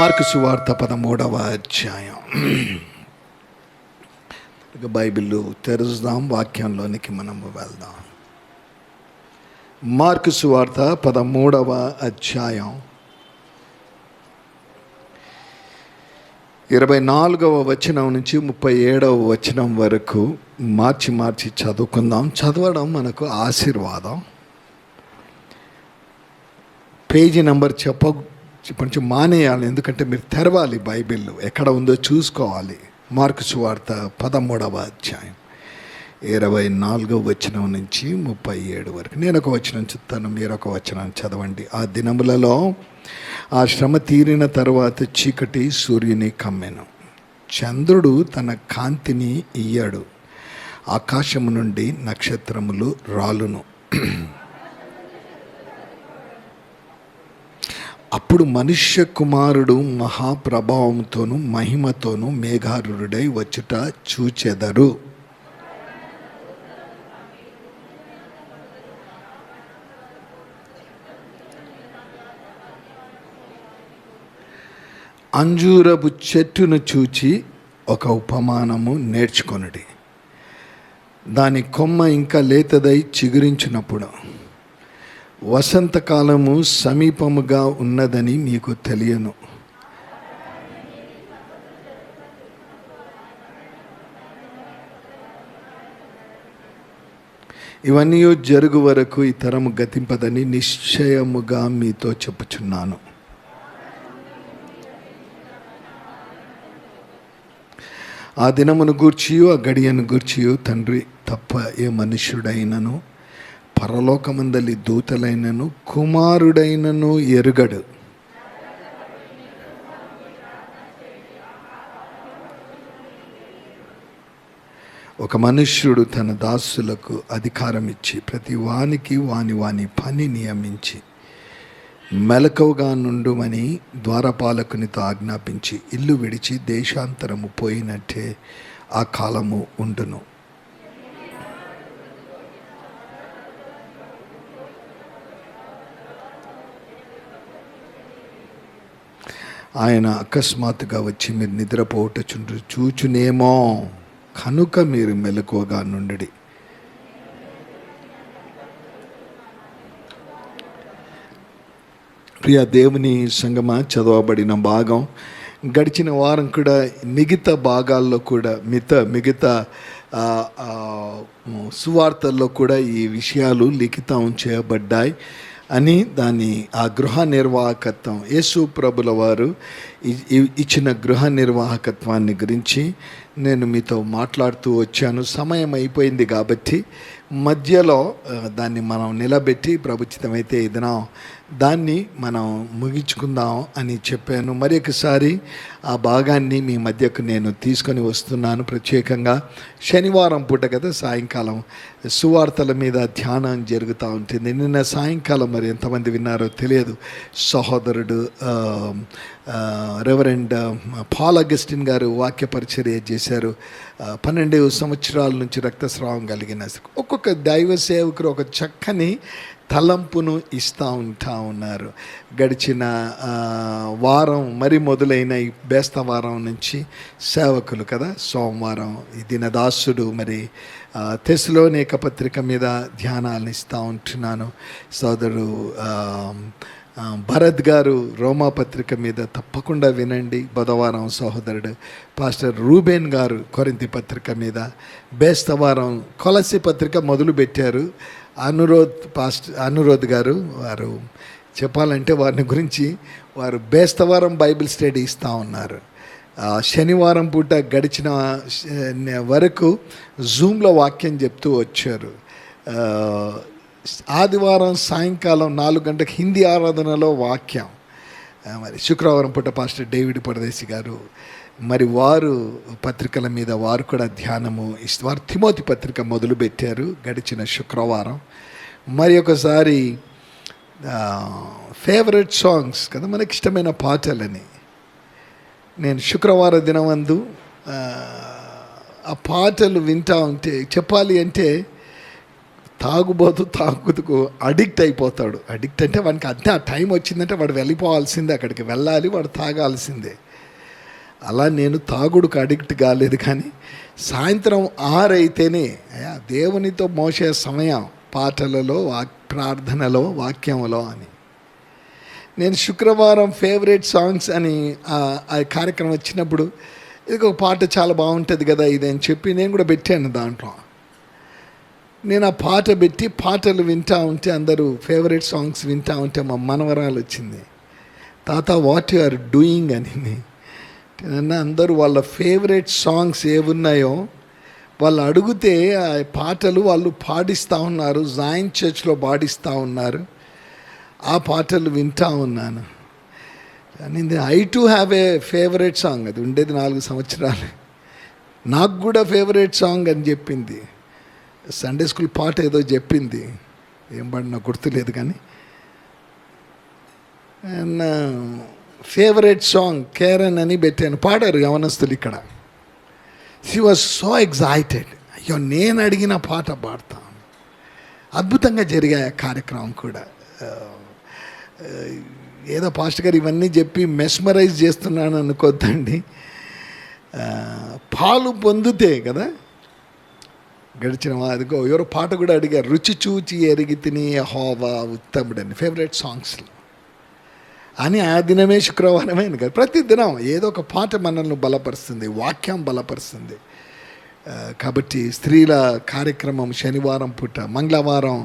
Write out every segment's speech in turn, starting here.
Mark సువార్త 13వ అధ్యాయం. Bible తెరుద్దాం, వాక్యంలోనికి మనము వెళ్దాం. మార్కు సువార్త 13వ అధ్యాయం 24వ వచనం నుంచి 37వ వచనం వరకు మార్చి చదువుకుందాం. చదవడం మనకు ఆశీర్వాదం. పేజీ నెంబర్ కొంచెం మానేయాలి, ఎందుకంటే మీరు తెరవాలి. బైబిల్ ఎక్కడ ఉందో చూసుకోవాలి. మార్కు సువార్త 13వ అధ్యాయం 24వ వచనం నుంచి 37 వరకు. నేను ఒక వచనం చెప్తాను, మీరు ఒక వచనం చదవండి. ఆ దినములలో ఆ శ్రమ తీరిన తరువాత చీకటి సూర్యుని కమ్మెను, చంద్రుడు తన కాంతిని ఇయ్యడు, ఆకాశము నుండి నక్షత్రములు రాలును. అప్పుడు మనుష్య కుమారుడు మహాప్రభావంతోనూ మహిమతోనూ మేఘారూఢుడై వచ్చుట చూచెదరు. అంజూరపు చెట్టును చూచి ఒక ఉపమానము నేర్చుకొనుడి. దాని కొమ్మ ఇంకా లేతదై చిగురించినప్పుడు వసంతకాలము సమీపముగా ఉన్నదని మీకు తెలియను. ఇవన్నీ జరుగు వరకు ఈ తరము గతింపదని నిశ్చయముగా మీతో చెప్పుచున్నాను. ఆ దినమును గూర్చియు ఆ గడియను గూర్చియు తండ్రి తప్ప ఏ మనుష్యుడైనను, పరలోకమందలి దూతలైనను, కుమారుడైనను ఎరుగడు. ఒక మనుష్యుడు తన దాసులకు అధికారం ఇచ్చి ప్రతి వానికి వాని పని నియమించి మెలకువగా నుండుమని ద్వారపాలకునితో ఆజ్ఞాపించి ఇల్లు విడిచి దేశాంతరము పోయినట్టే ఆ కాలము ఉండును. ఆయన అకస్మాత్తుగా వచ్చి మీరు నిద్రపోవుట చూచునేమో, కనుక మీరు మెలకువగా నుండి. ప్రియ దేవుని సంగమా, చదవబడిన భాగం గడిచిన వారం కూడా మిగతా భాగాల్లో కూడా మిగతా సువార్తల్లో కూడా ఈ విషయాలు లిఖితం చేయబడ్డాయి అని దాని ఆ గృహ నిర్వాహకత్వం, యేసు ప్రభుల వారు ఇచ్చిన గృహ నిర్వాహకత్వాన్ని గురించి నేను మీతో మాట్లాడుతూ వచ్చాను. సమయం అయిపోయింది కాబట్టి మధ్యలో దాన్ని మనం నిలబెట్టి ప్రభుత్వమైతే ఏదైనా దాన్ని మనం ముగించుకుందాం అని చెప్పాను. మరి ఒకసారి ఆ భాగాన్ని మీ మధ్యకు నేను తీసుకొని వస్తున్నాను. ప్రత్యేకంగా శనివారం పూట కదా సాయంకాలం సువార్తల మీద ధ్యానం జరుగుతూ ఉంటుంది. నిన్న సాయంకాలం మరి ఎంతమంది విన్నారో తెలియదు, సహోదరుడు రెవరెండ్ పాల్ అగస్టిన్ గారు వాక్య పరిచర్య చేశారు. 12 సంవత్సరాల నుంచి రక్తస్రావం కలిగిన ఒక్కొక్క దైవ సేవకుడు ఒక చక్కని తలంపును ఇస్తూ ఉన్నారు. గడిచిన వారం మరి మొదలైన ఈ బేస్తవారం నుంచి సేవకులు కదా, సోమవారం ఈ దినదాసుడు మరి తెస్సలోనిక పత్రిక మీద ధ్యానాలను ఇస్తూ ఉంటున్నాను. సోదరుడు భరత్ గారు రోమా పత్రిక మీద తప్పకుండా వినండి. బుధవారం సహోదరుడు పాస్టర్ రూబేన్ గారు కొరింథీ పత్రిక మీద, బేస్తవారం కొలసి పత్రిక మొదలుపెట్టారు. అనురోధ్ గారు వారు చెప్పాలంటే వారిని గురించి వారు బేస్తవారం బైబిల్ స్టడీ ఇస్తూ ఉన్నారు. శనివారం పూట గడిచిన వరకు జూమ్లో వాక్యం చెప్తూ వచ్చారు. ఆదివారం సాయంకాలం 4 గంటలకు హిందీ ఆరాధనలో వాక్యం. మరి శుక్రవారం పూట పాస్టర్ డేవిడ్ పరదేశి గారు మరి వారు పత్రికల మీద వారు కూడా ధ్యానము వారు తిమోతి పత్రిక మొదలుపెట్టారు గడిచిన శుక్రవారం. మరి ఒకసారి ఫేవరెట్ సాంగ్స్ కదా, మనకి ఇష్టమైన పాటలని నేను శుక్రవారం దినమందు ఆ పాటలు వింటూ ఉంటే చెప్పాలి అంటే తాగుతుకు అడిక్ట్ అయిపోతాడు. అడిక్ట్ అంటే వాడికి అంతే, ఆ టైం వచ్చిందంటే వాడు వెళ్ళిపోవాల్సిందే, అక్కడికి వెళ్ళాలి, వాడు తాగాల్సిందే. అలా నేను తాగుడుకు అడిక్ట్ కాలేదు, కానీ సాయంత్రం 6 అయితేనే దేవునితో మోసే సమయం పాటలలో, ప్రార్థనలో, వాక్యంలో అని. నేను శుక్రవారం ఫేవరెట్ సాంగ్స్ అని ఆ కార్యక్రమం వచ్చినప్పుడు ఇది ఒక పాట చాలా బాగుంటుంది కదా ఇది అని చెప్పి నేను కూడా పెట్టాను దాంట్లో. నేను ఆ పాట పెట్టి పాటలు వింటూ ఉంటే, అందరూ ఫేవరెట్ సాంగ్స్ వింటూ ఉంటే మా మనవరాలు వచ్చింది, తాత వాట్ యు ఆర్ డూయింగ్ అని. అందరూ వాళ్ళ ఫేవరెట్ సాంగ్స్ ఏమున్నాయో వాళ్ళు అడిగితే ఆ పాటలు వాళ్ళు పాడిస్తూ ఉన్నారు, జాయిన్ చర్చ్లో పాడిస్తూ ఉన్నారు. ఆ పాటలు వింటూ ఉన్నాను. I to have a favourite song. అది ఉండేది 4 సంవత్సరాలు. నాకు కూడా ఫేవరెట్ సాంగ్ అని చెప్పింది. సండే స్కూల్ పాట ఏదో చెప్పింది, ఏం పాట నాకు గుర్తులేదు, కానీ నా ఫేవరెట్ సాంగ్ కేరన్ అని పెట్టాను. పాడారు యవనస్తులు ఇక్కడ. She was so excited. అయ్యో నేను అడిగిన పాట పాడతాను. అద్భుతంగా జరిగాయి ఆ కార్యక్రమం కూడా. ఏదో పాస్టర్ గారు ఇవన్నీ చెప్పి మెస్మరైజ్ చేస్తున్నాను అనుకోద్దండి. పాలు పొందితే కదా గడిచిన అదిగో ఎవరో పాట కూడా అడిగారు, రుచి చూచి ఎరిగి తిని యెహోవా ఉత్తముడని, ఫేవరెట్ సాంగ్స్లో అని. ఆ దినమే శుక్రవారమే అని కాదు, ప్రతి దినం ఏదో ఒక పాట మనల్ని బలపరుస్తుంది, వాక్యం బలపరుస్తుంది. కాబట్టి స్త్రీల కార్యక్రమం శనివారం పూట, మంగళవారం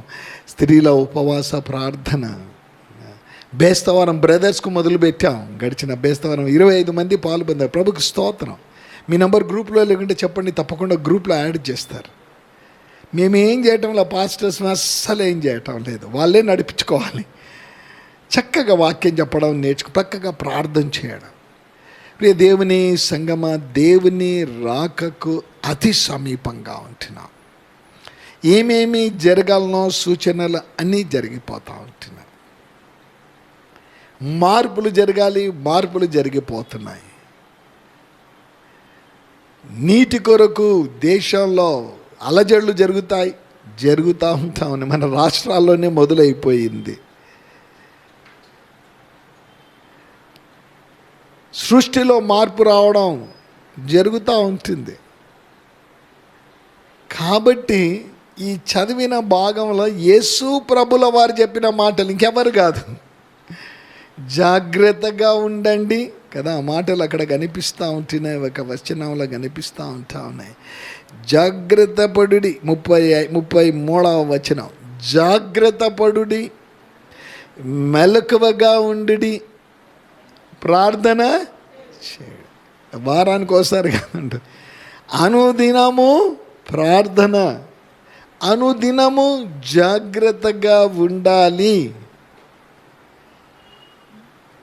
స్త్రీల ఉపవాస ప్రార్థన, బేస్తవారం బ్రదర్స్కు మొదలుపెట్టాం. గడిచిన బేస్తవారం 25 మంది పాల్పొందారు. ప్రభుకి స్తోత్రం. మీ నంబర్ గ్రూప్లో లేకుంటే చెప్పండి, తప్పకుండా గ్రూప్లో యాడ్ చేస్తారు. మేమేం చేయటంలో పాస్టర్స్ అస్సలు ఏం చేయటం లేదు, వాళ్ళే నడిపించుకోవాలి. చక్కగా వాక్యం చెప్పడం చక్కగా ప్రార్థన చేయడం. ప్రియ దేవుని సంగమ, దేవుని రాకకు అతి సమీపంగా ఉంటున్నాం. ఏమేమి జరగాలనో సూచనలు అన్నీ జరిగిపోతూ ఉంటున్నాయి. మార్పులు జరగాలి, మార్పులు జరిగిపోతున్నాయి. నీటి కొరకు దేశంలో అలజడులు జరుగుతూ ఉంటామని మన రాష్ట్రాల్లోనే మొదలైపోయింది. సృష్టిలో మార్పు రావడం జరుగుతూ ఉంటుంది. కాబట్టి ఈ చదివిన భాగంలో యేసు ప్రభుల వారు చెప్పిన మాటలు, ఇంకెవరు కాదు, జాగ్రత్తగా ఉండండి కదా. ఆ మాటలు అక్కడ కనిపిస్తూ ఉంటున్నాయి, ఒక వచనంలో కనిపిస్తూ ఉన్నాయి. జాగ్రత్త పడుడి, 33వ వచనం, జాగ్రత్త పడుడి, మెలకువగా ఉండుడి, ప్రార్థన చేయడు. వారానికి ఒకసారి కాదండి, అనుదినము ప్రార్థన, అనుదినము జాగ్రత్తగా ఉండాలి.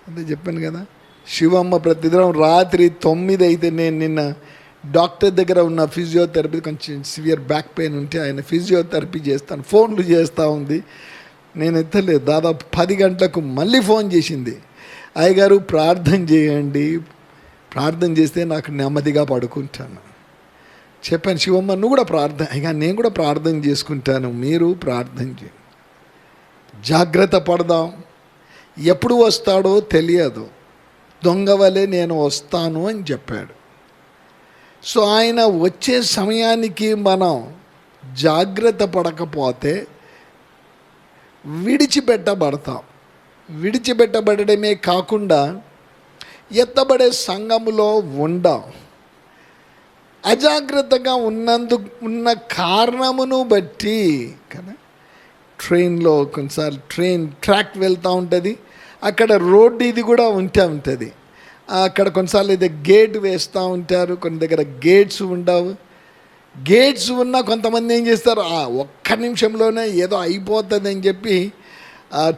అదే చెప్పాను కదా. శివమ్మ ప్రతిదినం రాత్రి 9 అయితే, నేను నిన్న డాక్టర్ దగ్గర ఉన్న ఫిజియోథెరపీ, కొంచెం సివియర్ బ్యాక్ పెయిన్ ఉంటే ఆయన ఫిజియోథెరపీ చేస్తాను, ఫోన్లు చేస్తూ ఉంది. నేను ఎత్తలేదు. దాదాపు 10 గంటలకు మళ్ళీ ఫోన్ చేసింది, అయ్యగారు ప్రార్థన చేయండి, ప్రార్థన చేస్తే నాకు నెమ్మదిగా పడుకుంటాను. చెప్పాను, శివమ్మ నువ్వు కూడా ప్రార్థన, అయ్యా నేను కూడా ప్రార్థన చేసుకుంటాను, మీరు ప్రార్థన చేయండి. జాగ్రత్త పడదాం. ఎప్పుడు వస్తాడో తెలియదు, దొంగ వలె నేను వస్తాను అని చెప్పాడు. సో ఆయన వచ్చే సమయానికి మనం జాగ్రత్త పడకపోతే విడిచిపెట్టబడతాం. విడిచిపెట్టబడమే కాకుండా ఎత్తబడే సంఘములో ఉండం. అజాగ్రత్తగా ఉన్న కారణమును బట్టి కదా. ట్రైన్లో కొన్నిసార్లు ట్రాక్ వెళ్తూ ఉంటుంది, అక్కడ రోడ్డు ఇది కూడా ఉంటుంది. అక్కడ కొన్నిసార్లు అయితే గేట్ వేస్తూ ఉంటారు, కొన్ని దగ్గర గేట్స్ ఉండవు. గేట్స్ ఉన్నా కొంతమంది ఏం చేస్తారు, ఒక్క నిమిషంలోనే ఏదో అయిపోతుంది అని చెప్పి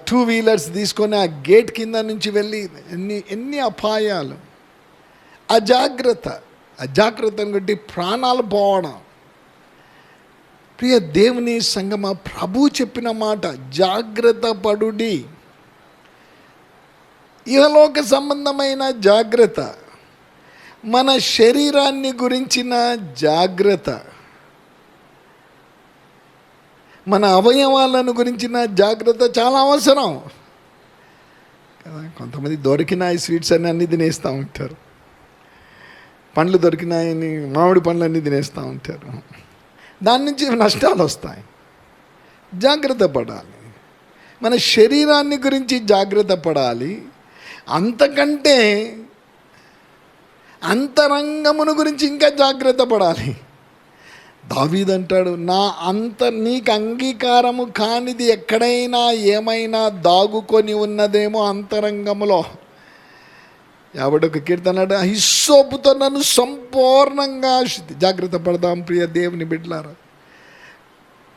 2 వీలర్స్ తీసుకొని ఆ గేట్ కింద నుంచి వెళ్ళి ఎన్ని అపాయాలు. అజాగ్రత్తను బట్టి ప్రాణాలు పోవడం. ప్రియ దేవుని సంగమ, ప్రభు చెప్పిన మాట జాగ్రత్త పడుడి. ఇహలోక సంబంధమైన జాగ్రత్త, మన శరీరాన్ని గురించిన జాగ్రత్త, మన అవయవాలను గురించిన జాగ్రత్త చాలా అవసరం కదా. కొంతమంది దొరికినాయి స్వీట్స్ అన్నీ తినేస్తూ ఉంటారు, పండ్లు దొరికినాయని మామిడి పండ్లు అన్నీ తినేస్తూ ఉంటారు. దాని నుంచి నష్టాలు వస్తాయి. జాగ్రత్త పడాలి. మన శరీరాన్ని గురించి జాగ్రత్త పడాలి. అంతకంటే అంతరంగమును గురించి ఇంకా జాగ్రత్త పడాలి. దావీదు అంటాడు, నీకు అంగీకారము కానిది ఎక్కడైనా ఏమైనా దాగుకొని ఉన్నదేమో అంతరంగములో. 51 కీర్తన, హిస్సోపుతో నన్ను సంపూర్ణంగా జాగ్రత్త పడదాం ప్రియ దేవుని బిడ్డలారా.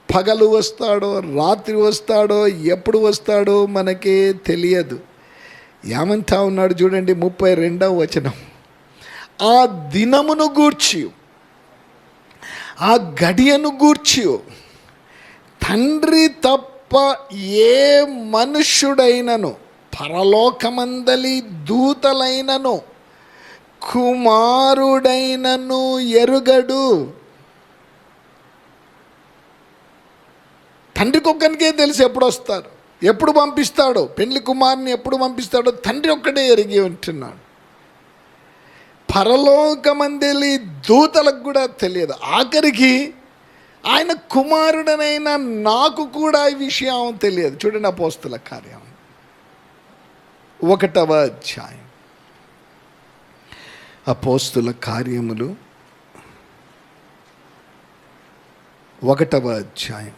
పగలు వస్తాడో రాత్రి వస్తాడో ఎప్పుడు వస్తాడో మనకే తెలియదు. ఏమంటా ఉన్నాడు చూడండి 32వ వచనం, ఆ దినమును గూర్చి, ఆ గడియను గూర్చి తండ్రి తప్ప ఏ మనుష్యుడైనను, పరలోకమందలి దూతలైనను, కుమారుడైనను ఎరుగడు. తండ్రికి ఒక్కనికే తెలుసు ఎప్పుడు వస్తారు, ఎప్పుడు పంపిస్తాడో, పెళ్లి కుమారుని ఎప్పుడు పంపిస్తాడో తండ్రి ఒక్కడే ఎరిగి ఉంటున్నాడు. పరలోకమందలి దూతలకు కూడా తెలియదు. ఆఖరికి ఆయన కుమారుడనైనా నాకు కూడా ఈ విషయం తెలియదు. చూడండి అపోస్తుల కార్యం 1వ అధ్యాయం, అపోస్తుల కార్యములు 1వ అధ్యాయం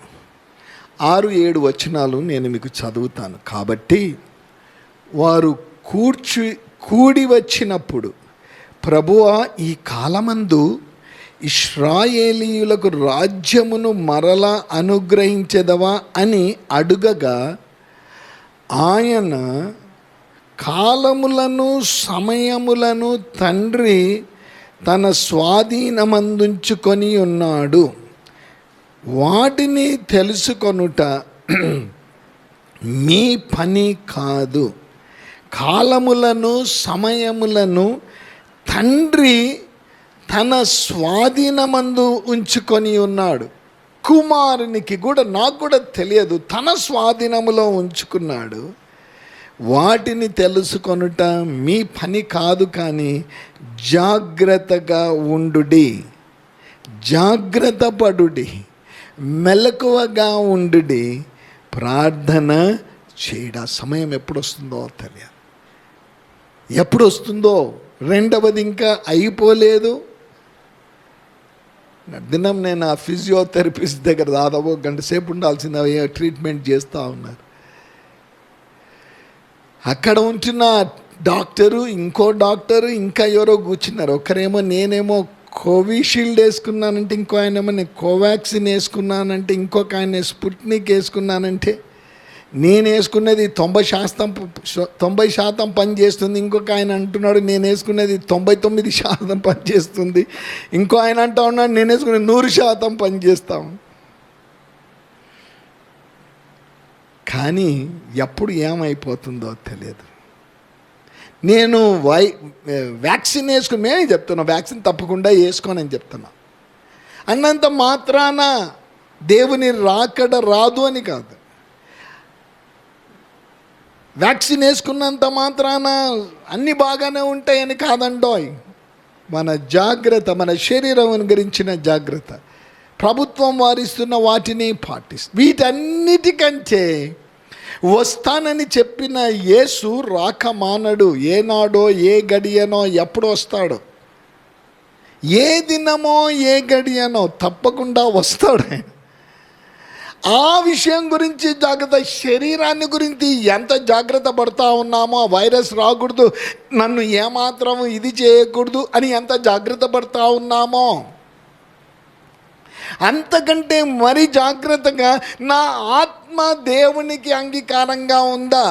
6-7 వచనాలు నేను మీకు చదువుతాను. కాబట్టి వారు కూడి వచ్చినప్పుడు, ప్రభువా, ఈ కాలమందు ఇశ్రాయేలీయులకు రాజ్యమును మరల అనుగ్రహించెదవా అని అడుగగా, ఆయన కాలములను సమయములను తండ్రి తన స్వాధీనమందుంచుకొని ఉన్నాడు. వాటిని తెలుసుకొనుట మీ పని కాదు. కాలములను సమయములను తండ్రి తన స్వాధీనమందు ఉంచుకొని ఉన్నాడు. కుమారునికి కూడా, నాకు కూడా తెలియదు, తన స్వాధీనములో ఉంచుకున్నాడు. వాటిని తెలుసుకొనుట మీ పని కాదు, కానీ జాగ్రత్తగా ఉండుడి, జాగ్రత్త పడుడి, మెలకువగా ఉండుడి, ప్రార్థన చేయడ. సమయం ఎప్పుడు వస్తుందో తెలియదు, ఎప్పుడు వస్తుందో. రెండవది ఇంకా అయిపోలేదు. దినం నేను ఆ ఫిజియోథెరపిస్ట్ దగ్గర దాదాపు 1 గంట సేపు ఉండాల్సింది, ట్రీట్మెంట్ చేస్తూ ఉన్నారు. అక్కడ ఉంటున్న డాక్టరు, ఇంకో డాక్టరు, ఇంకా ఎవరో కూర్చున్నారు. ఒకరేమో నేనేమో కోవిషీల్డ్ వేసుకున్నానంటే, ఇంకో ఆయనేమో నేను కోవాక్సిన్ వేసుకున్నానంటే, ఇంకొక ఆయన స్పుట్నిక్ వేసుకున్నానంటే, నేను వేసుకున్నది 90% పని చేస్తుంది, ఇంకొక ఆయన అంటున్నాడు నేను వేసుకున్నది 99% పని చేస్తుంది, ఇంకో ఆయన అంటూ ఉన్నాడు నేను వేసుకున్నది 100% పని చేస్తాం. కానీ ఎప్పుడు ఏమైపోతుందో తెలియదు. నేను వ్యాక్సిన్ వేసుకుని, మేమే చెప్తున్నా వ్యాక్సిన్ తప్పకుండా వేసుకోనని చెప్తున్నా. అన్నంత మాత్రాన దేవుని రాకడ రాదు అని కాదు. వ్యాక్సిన్ వేసుకున్నంత మాత్రాన అన్నీ బాగానే ఉంటాయని కాదండోయ్. మన జాగ్రత్త, మన శరీరం గురించిన జాగ్రత్త, ప్రభుత్వం వారిస్తున్న వాటిని వీటన్నిటికంటే వస్తానని చెప్పిన యేసు రాక మానడు. ఏనాడో, ఏ గడియనో, ఎప్పుడు వస్తాడో, ఏ దినమో, ఏ గడియనో తప్పకుండా వస్తాడు. ఆ విషయం గురించి జాగ్రత్త. శరీరాన్ని గురించి ఎంత జాగ్రత్త పడుతూ ఉన్నామో, వైరస్ రాకూడదు, నన్ను ఏమాత్రం ఇది చేయకూడదు అని ఎంత జాగ్రత్త పడుతూ ఉన్నామో, అంతకంటే మరి జాగ్రత్తగా నా ఆత్మ దేవునికి అంగీకారంగా ఉందా,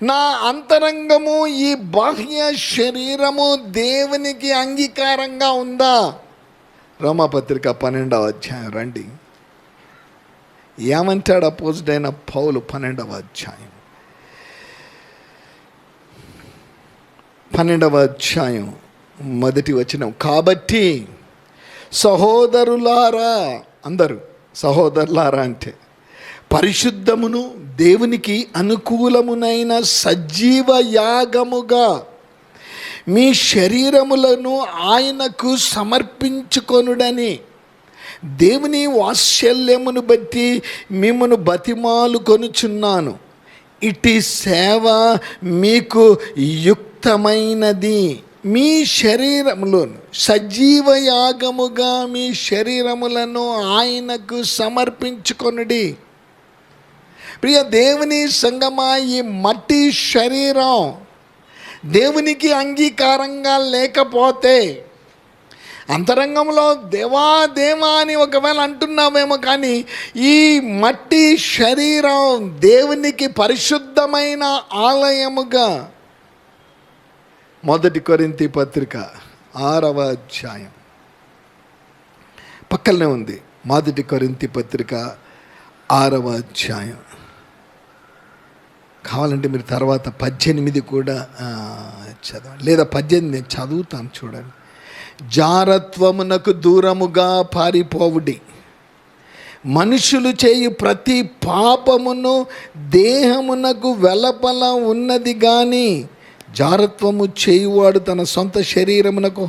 నా అంతరంగము, ఈ బాహ్య శరీరము దేవునికి అంగీకారంగా ఉందా. రోమాపత్రిక 12వ అధ్యాయం రండి. ఏమంటాడు అపోజిట్ పౌలు 12వ అధ్యాయం 12వ అధ్యాయం 1వ వచనం. కాబట్టి సహోదరులారా, అందరూ సహోదరులారా అంటే పరిశుద్ధమును దేవునికి అనుకూలమునైన సజీవ యాగముగా మీ శరీరములను ఆయనకు సమర్పించుకొనుడని దేవుని వాత్సల్యమును బట్టి మిమ్మును బతిమాలు కొనుచున్నాను. ఇటు సేవ మీకు యుక్తమైనది. మీ శరీరములను సజీవ యాగముగా మీ శరీరములను ఆయనకు సమర్పించుకొనుడి. ప్రియ దేవుని సంగమా, ఈ మట్టి శరీరం దేవునికి అంగీకారంగా లేకపోతే, అంతరంగంలో దేవా దేవా అని ఒకవేళ అంటున్నావేమో, కానీ ఈ మట్టి శరీరం దేవునికి పరిశుద్ధమైన ఆలయముగా, 1 కొరింథీ పత్రిక 6వ అధ్యాయం పక్కనే ఉంది. 1 కొరింథీ పత్రిక 6వ అధ్యాయం. కావాలంటే మీరు తర్వాత 18 కూడా చదవండి, లేదా 18 నేను చదువుతాను చూడండి. జారత్వమునకు దూరముగా పారిపోవుడి. మనుషులు చేయు ప్రతి పాపమును దేహమునకు వెలపల ఉన్నది కానీ జారత్వము చేయువాడు తన సొంత శరీరమునకు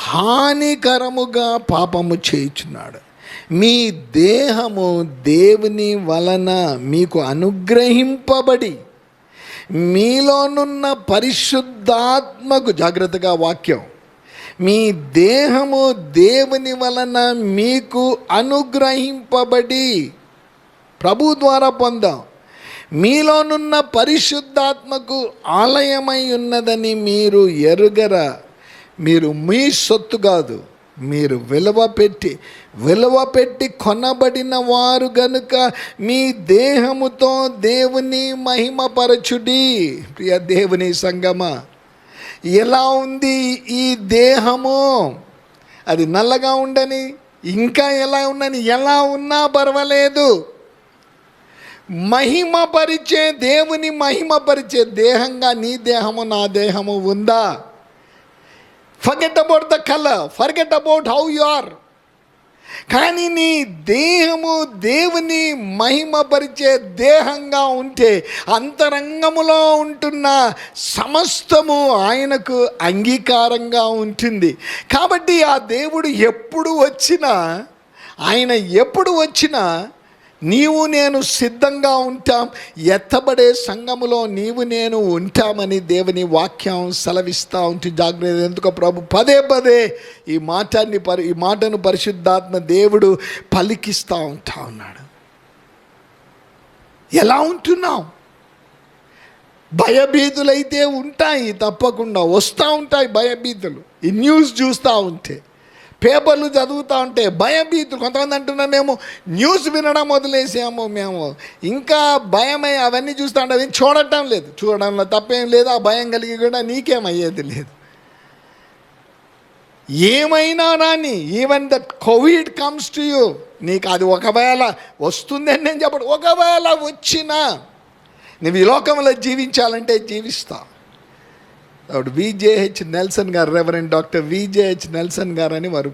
హానికరముగా పాపము చేయుచున్నాడు. మీ దేహము దేవుని వలన మీకు అనుగ్రహింపబడి మీలోనున్న పరిశుద్ధాత్మకు, జాగ్రత్తగా వాక్యం, మీ దేహము దేవుని వలన మీకు అనుగ్రహింపబడి, ప్రభు ద్వారా పొందాం, మీలోనున్న పరిశుద్ధాత్మకు ఆలయమై ఉన్నదని మీరు ఎరుగరా. మీరు మీ సొత్తు కాదు, మీరు విలువ పెట్టి కొనబడిన వారు గనుక మీ దేహముతో దేవుని మహిమపరచుడి. ప్రియ దేవుని సంగమా, ఎలా ఉంది ఈ దేహము? అది నల్లగా ఉండని, ఇంకా ఎలా ఉండని, ఎలా ఉన్నా పర్వాలేదు, మహిమపరిచే దేవుని మహిమపరిచే దేహంగా నీ దేహము నా దేహము ఉందా? Forget about the colour, forget about how you are. కానీ నీ దేహము దేవుని మహిమపరిచే దేహంగా ఉంటే అంతరంగములో ఉంటున్న సమస్తము ఆయనకు అంగీకారంగా ఉంటుంది. కాబట్టి ఆ దేవుడు ఎప్పుడు వచ్చినా, ఆయన ఎప్పుడు వచ్చినా నీవు నేను సిద్ధంగా ఉంటాం. ఎత్తబడే సంఘములో నీవు నేను ఉంటామని దేవుని వాక్యం సెలవిస్తూ ఉంటుంది. జాగ్రత్త. ఎందుకో ప్రభు పదే ఈ మాటను పరిశుద్ధాత్మ దేవుడు పలికిస్తూ ఉంటా ఉన్నాడు. ఎలా ఉంటున్నావు? భయభీతులైతే ఉంటాయి, తప్పకుండా వస్తూ ఉంటాయి భయభీతులు. ఈ న్యూస్ చూస్తూ ఉంటే, పేపర్లు చదువుతూ ఉంటే భయభీతులు. కొంతమంది అంటున్నారు, మేము న్యూస్ వినడం వదిలేసాము, మేము ఇంకా భయమై అవన్నీ చూస్తూ ఉంటే అవి చూడటం లేదు. చూడడంలో తప్పేం లేదు, ఆ భయం కలిగి కూడా నీకేమయ్యేది లేదు. ఏమైనా రాని, even that Covid comes to you, నీకు అది ఒకవేళ వస్తుందని నేను చెప్పడు, ఒకవేళ వచ్చినా నువ్వు ఈ లోకంలో జీవించాలంటే జీవిస్తావు. విజేహెచ్ నెల్సన్ గారు, రెవరెండ్ డాక్టర్ విజేహెచ్ నెల్సన్ గారు అని వారు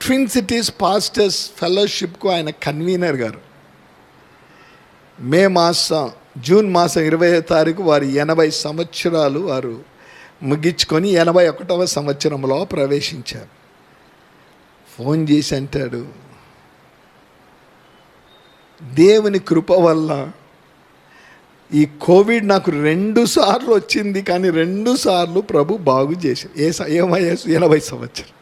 ట్విన్ సిటీస్ పాస్టర్స్ ఫెలోషిప్కు ఆయన కన్వీనర్ గారు. జూన్ మాసం 20వ తారీఖు వారు 80 సంవత్సరాలు వారు ముగించుకొని 81వ సంవత్సరంలో ప్రవేశించారు. ఫోన్ చేసి అంటాడు, దేవుని కృప వల్ల ఈ కోవిడ్ నాకు 2 సార్లు వచ్చింది, కానీ 2 సార్లు ప్రభు బాగు చేశారు. ఏ వయసు? 80 సంవత్సరం.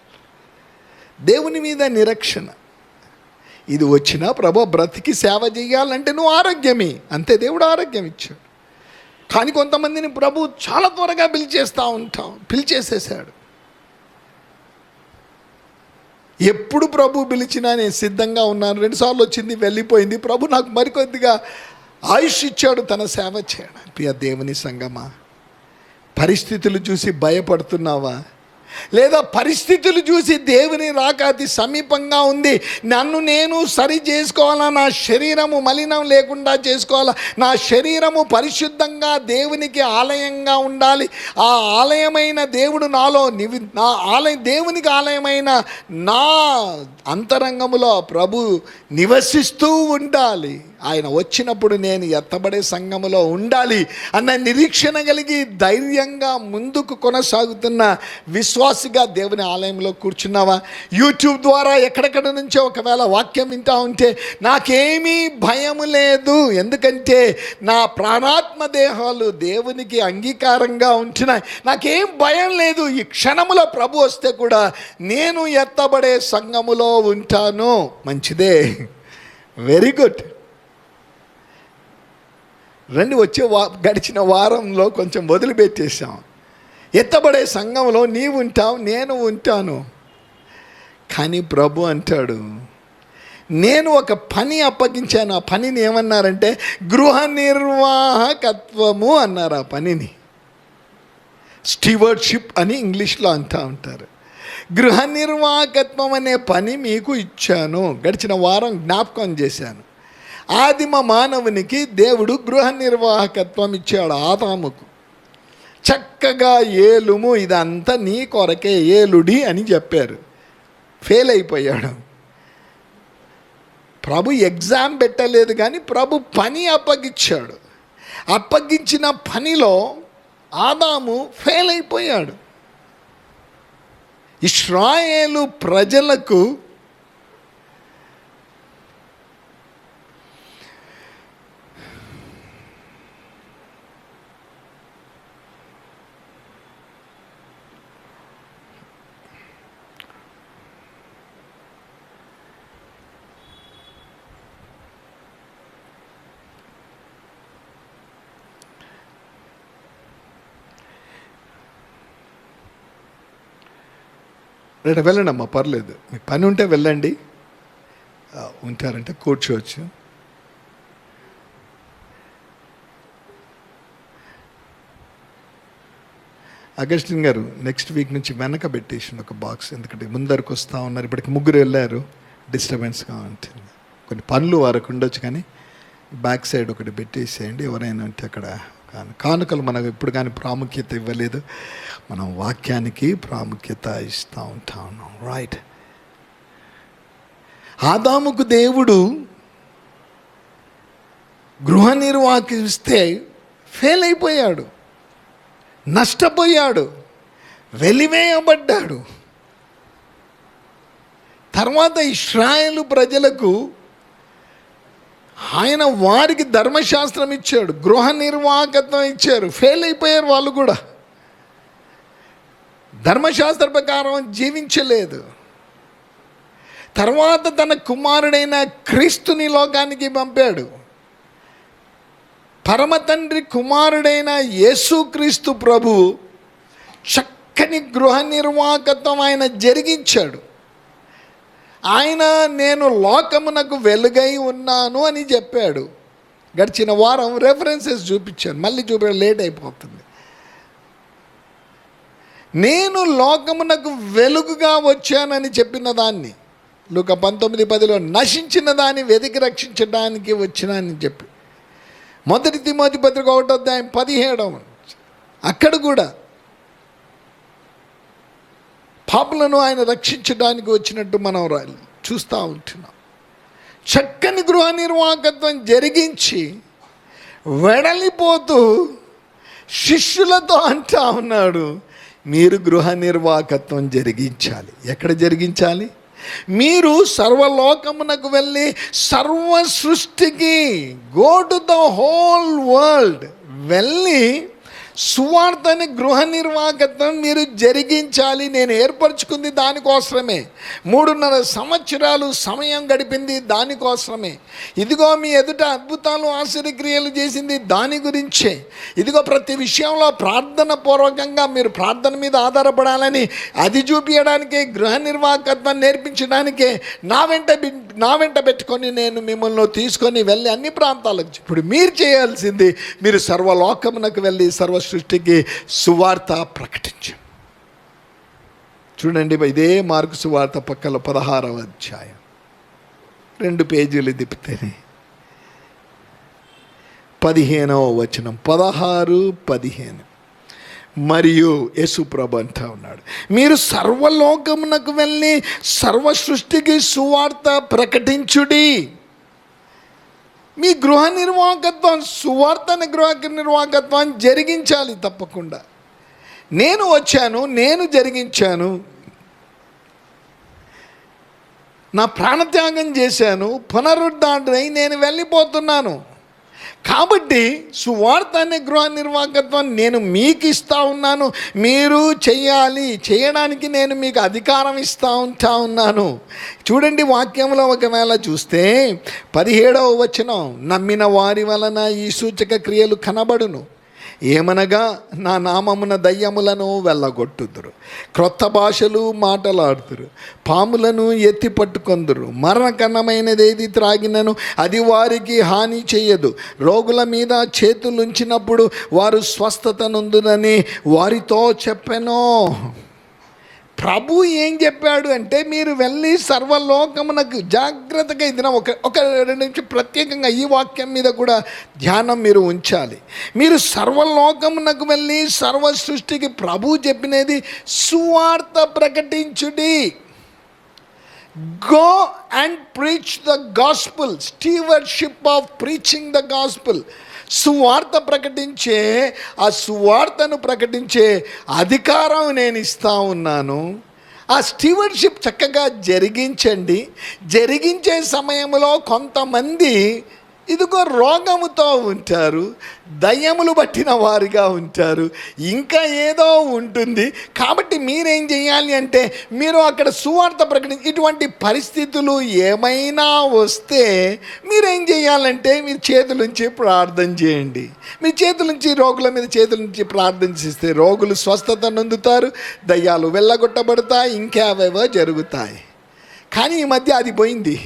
దేవుని మీద నిరీక్షణ. ఇది వచ్చినా ప్రభు బ్రతికి సేవ చేయాలంటే నువ్వు ఆరోగ్యమే, అంతే. దేవుడు ఆరోగ్యం ఇచ్చాడు. కానీ కొంతమందిని ప్రభు చాలా త్వరగా పిలిచేసేసాడు. ఎప్పుడు ప్రభు పిలిచినా నేను సిద్ధంగా ఉన్నాను. 2 సార్లు వచ్చింది, వెళ్ళిపోయింది. ప్రభు నాకు మరికొద్దిగా ఆయుష్ ఇచ్చాడు తన సేవ చేయడానికి. ప్రియ దేవుని సంగమా, పరిస్థితులు చూసి భయపడుతున్నావా? లేదా పరిస్థితులు చూసి దేవుని రాక అతి సమీపంగా ఉంది, నన్ను నేను సరి చేసుకోవాలా, నా శరీరము మలినం లేకుండా చేసుకోవాలా, నా శరీరము పరిశుద్ధంగా దేవునికి ఆలయంగా ఉండాలి, ఆ ఆలయమైన దేవుడు నాలో దేవునికి ఆలయమైన నా అంతరంగములో ప్రభు నివసిస్తూ ఉండాలి ఆయన వచ్చినప్పుడు నేను ఎత్తబడే సంఘములో ఉండాలి అన్న నిరీక్షణ కలిగి ధైర్యంగా ముందుకు కొనసాగుతున్న విశ్వాసిగా దేవుని ఆలయంలో కూర్చున్నావా? యూట్యూబ్ ద్వారా ఎక్కడెక్కడ నుంచో ఒకవేళ వాక్యం వింటా ఉంటే నాకేమీ భయం లేదు, ఎందుకంటే నా ప్రాణాత్మ దేహాలు దేవునికి అంగీకారంగా ఉంటున్నాయి, నాకేం భయం లేదు. ఈ క్షణములో ప్రభు వస్తే కూడా నేను ఎత్తబడే సంఘములో ఉంటాను. మంచిదే, వెరీ గుడ్. రండి, వచ్చే గడిచిన వారంలో కొంచెం వదిలిపెట్టేశాం. ఎత్తబడే సంఘంలో నీవు ఉంటావు, నేను ఉంటాను. కానీ ప్రభు అంటాడు, నేను ఒక పని అప్పగించాను. ఆ పనిని ఏమన్నారంటే గృహ నిర్వాహకత్వము అన్నారు. ఆ పనిని స్టీవర్డ్షిప్ అని ఇంగ్లీష్లో అంటూ ఉంటారు. గృహ నిర్వాహకత్వం అనే పని మీకు ఇచ్చాను. గడిచిన వారం జ్ఞాపకం చేశాను. ఆదిమ మానవునికి దేవుడు గృహ నిర్వాహకత్వం ఇచ్చాడు. ఆదాముకు చక్కగా ఏలుము, ఇదంతా నీ కొరకే, ఏలుడి అని చెప్పారు. ఫెయిల్ అయిపోయాడు. ప్రభు ఎగ్జామ్ పెట్టలేదు, కానీ ప్రభు పని అప్పగించాడు. అప్పగించిన పనిలో ఆదాము ఫెయిల్ అయిపోయాడు. ఇశ్రాయేలు ప్రజలకు రేట వెళ్ళండి, పర్లేదు, మీకు పని ఉంటే వెళ్ళండి, ఉంటారంటే కూర్చోవచ్చు. అగస్టిన్ గారు నెక్స్ట్ వీక్ నుంచి వెనక పెట్టేసింది ఒక బాక్స్, ఎందుకంటే ముందరకు వస్తూ ఉన్నారు. ఇప్పటికి 3 వెళ్ళారు, డిస్టర్బెన్స్గా ఉంటుంది. కొన్ని పనులు వారికి ఉండొచ్చు, కానీ బ్యాక్ సైడ్ ఒకటి పెట్టేసేయండి. ఎవరైనా ఉంటే అక్కడ కానుకలు మనకు ఇప్పుడు కానీ ప్రాముఖ్యత ఇవ్వలేదు, మనం వాక్యానికి ప్రాముఖ్యత ఇస్తూ ఉంటా ఉన్నాం. రైట్. ఆదాముకు దేవుడు గృహ నిర్వాహకిస్తే ఫెయిల్ అయిపోయాడు, నష్టపోయాడు, వెలివేయబడ్డాడు. తర్వాత ఇశ్రాయేలు ప్రజలకు ఆయన వారికి ధర్మశాస్త్రం ఇచ్చాడు, గృహ నిర్వాహకత్వం ఇచ్చారు. ఫెయిల్ అయిపోయారు వాళ్ళు కూడా, ధర్మశాస్త్ర ప్రకారం జీవించలేదు. తర్వాత తన కుమారుడైన క్రీస్తుని లోకానికి పంపాడు. పరమ తండ్రి కుమారుడైన యేసుక్రీస్తు ప్రభు చక్కని గృహ నిర్వాహకత్వం ఆయన జరిగించాడు. ఆయన నేను లోకమునకు వెలుగై ఉన్నాను అని చెప్పాడు. గడిచిన వారం రెఫరెన్సెస్ చూపించాను, మళ్ళీ చూపించడం లేట్ అయిపోతుంది. నేను లోకమునకు వెలుగుగా వచ్చానని చెప్పిన దాన్ని లూకా 19:10 నశించిన దాన్ని వెతికి రక్షించడానికి వచ్చినానని చెప్పి, 1 తిమోతి పత్రిక 1:17 అక్కడ కూడా పాపులను ఆయన రక్షించడానికి వచ్చినట్టు మనం చూస్తూ ఉంటున్నాం. చక్కని గృహ నిర్వాహకత్వం జరిగించి వెడలిపోతూ శిష్యులతో అంటా ఉన్నాడు, మీరు గృహ నిర్వాహకత్వం జరిగించాలి. ఎక్కడ జరిగించాలి? మీరు సర్వలోకమునకు వెళ్ళి సర్వ సృష్టికి, go to the whole world, వెళ్ళి సువార్తని గృహ నిర్వాహకత్వం మీరు జరిగించాలి. నేను ఏర్పరచుకుంది దానికోసమే, 3.5 సంవత్సరాలు సమయం గడిపింది దానికోసమే. ఇదిగో మీ ఎదుట అద్భుతాలు ఆశ్చర్యక్రియలు చేసింది దాని గురించే. ఇదిగో ప్రతి విషయంలో ప్రార్థన పూర్వకంగా మీరు ప్రార్థన మీద ఆధారపడాలని అది చూపించడానికే, గృహ నిర్వాహకత్వం నేర్పించడానికే నా వెంట పెట్టుకొని నేను మిమ్మల్ని తీసుకొని వెళ్ళి అన్ని ప్రాంతాలకు. ఇప్పుడు మీరు చేయాల్సింది, మీరు సర్వలోకమునకు వెళ్ళి సర్వ సృష్టికి సువార్త ప్రకటించు. చూడండి, ఇదే మార్కు సువార్త పక్కల 16వ అధ్యాయం 2 పేజీలు తిప్పితేనే 15వ వచనం, 16-15. మరియు యేసుప్రభు అంటా ఉన్నాడు, మీరు సర్వలోకమునకు వెళ్ళి సర్వ సృష్టికి సువార్త ప్రకటించుడి. మీ గృహ నిర్వాహకత్వం, సువార్తని గృహ నిర్వాహకత్వాన్ని జరిగించాలి తప్పకుండా. నేను వచ్చాను, నేను జరిగించాను, నా ప్రాణత్యాగం చేశాను, పునరుద్ధరణై నేను వెళ్ళిపోతున్నాను. కాబట్టి సువార్త అనే గృహ నిర్వాహకత్వాన్ని నేను మీకు ఇస్తూ ఉన్నాను. మీరు చెయ్యాలి, చేయడానికి నేను మీకు అధికారం ఇస్తూ ఉన్నాను. చూడండి, వాక్యంలో ఒకవేళ చూస్తే 17వ వచనం, నమ్మిన వారి వలన ఈ సూచక క్రియలు కనబడును. ఏమనగా నా నామమున దయ్యములను వెళ్ళగొట్టుదురు, క్రొత్త భాషలు మాటలాడుదురు, పాములను ఎత్తి పట్టుకొందురు, మరణకరమైనదేది త్రాగినను అది వారికి హాని చేయదు, రోగుల మీద చేతులుంచినప్పుడు వారు స్వస్థత నొందునని వారితో చెప్పెను. ప్రభు ఏం చెప్పాడు అంటే, మీరు వెళ్ళి సర్వలోకమునకు జాగ్రత్తగా, ఇది ఒక 2 నిమిషం ప్రత్యేకంగా ఈ వాక్యం మీద కూడా ధ్యానం మీరు ఉంచాలి. మీరు సర్వలోకమునకు వెళ్ళి సర్వ సృష్టికి ప్రభు చెప్పినది సువార్త ప్రకటించుడి. Go and preach the gospel, stewardship of preaching the gospel. సువార్త ప్రకటించే, ఆ సువార్తను ప్రకటించే అధికారం నేను ఇస్తూ ఉన్నాను. ఆ స్టీవర్షిప్ చక్కగా జరిగించండి. జరిగించే సమయంలో కొంతమంది ఇదిగో రోగముతో ఉంటారు, దయ్యములు పట్టిన వారిగా ఉంటారు, ఇంకా ఏదో ఉంటుంది. కాబట్టి మీరేం చేయాలి అంటే, మీరు అక్కడ సువార్త ప్రకటించి, ఇటువంటి పరిస్థితులు ఏమైనా వస్తే మీరేం చేయాలంటే, మీరు చేతులుంచి ప్రార్థన చేయండి. మీ చేతులుంచి రోగుల మీద చేతులుంచి ప్రార్థన చేస్తే రోగులు స్వస్థత నొందుతారు, దయ్యాలు వెళ్ళగొట్టబడతాయి, ఇంకేవేవో జరుగుతాయి. కానీ ఈ మధ్య అది పోయింది.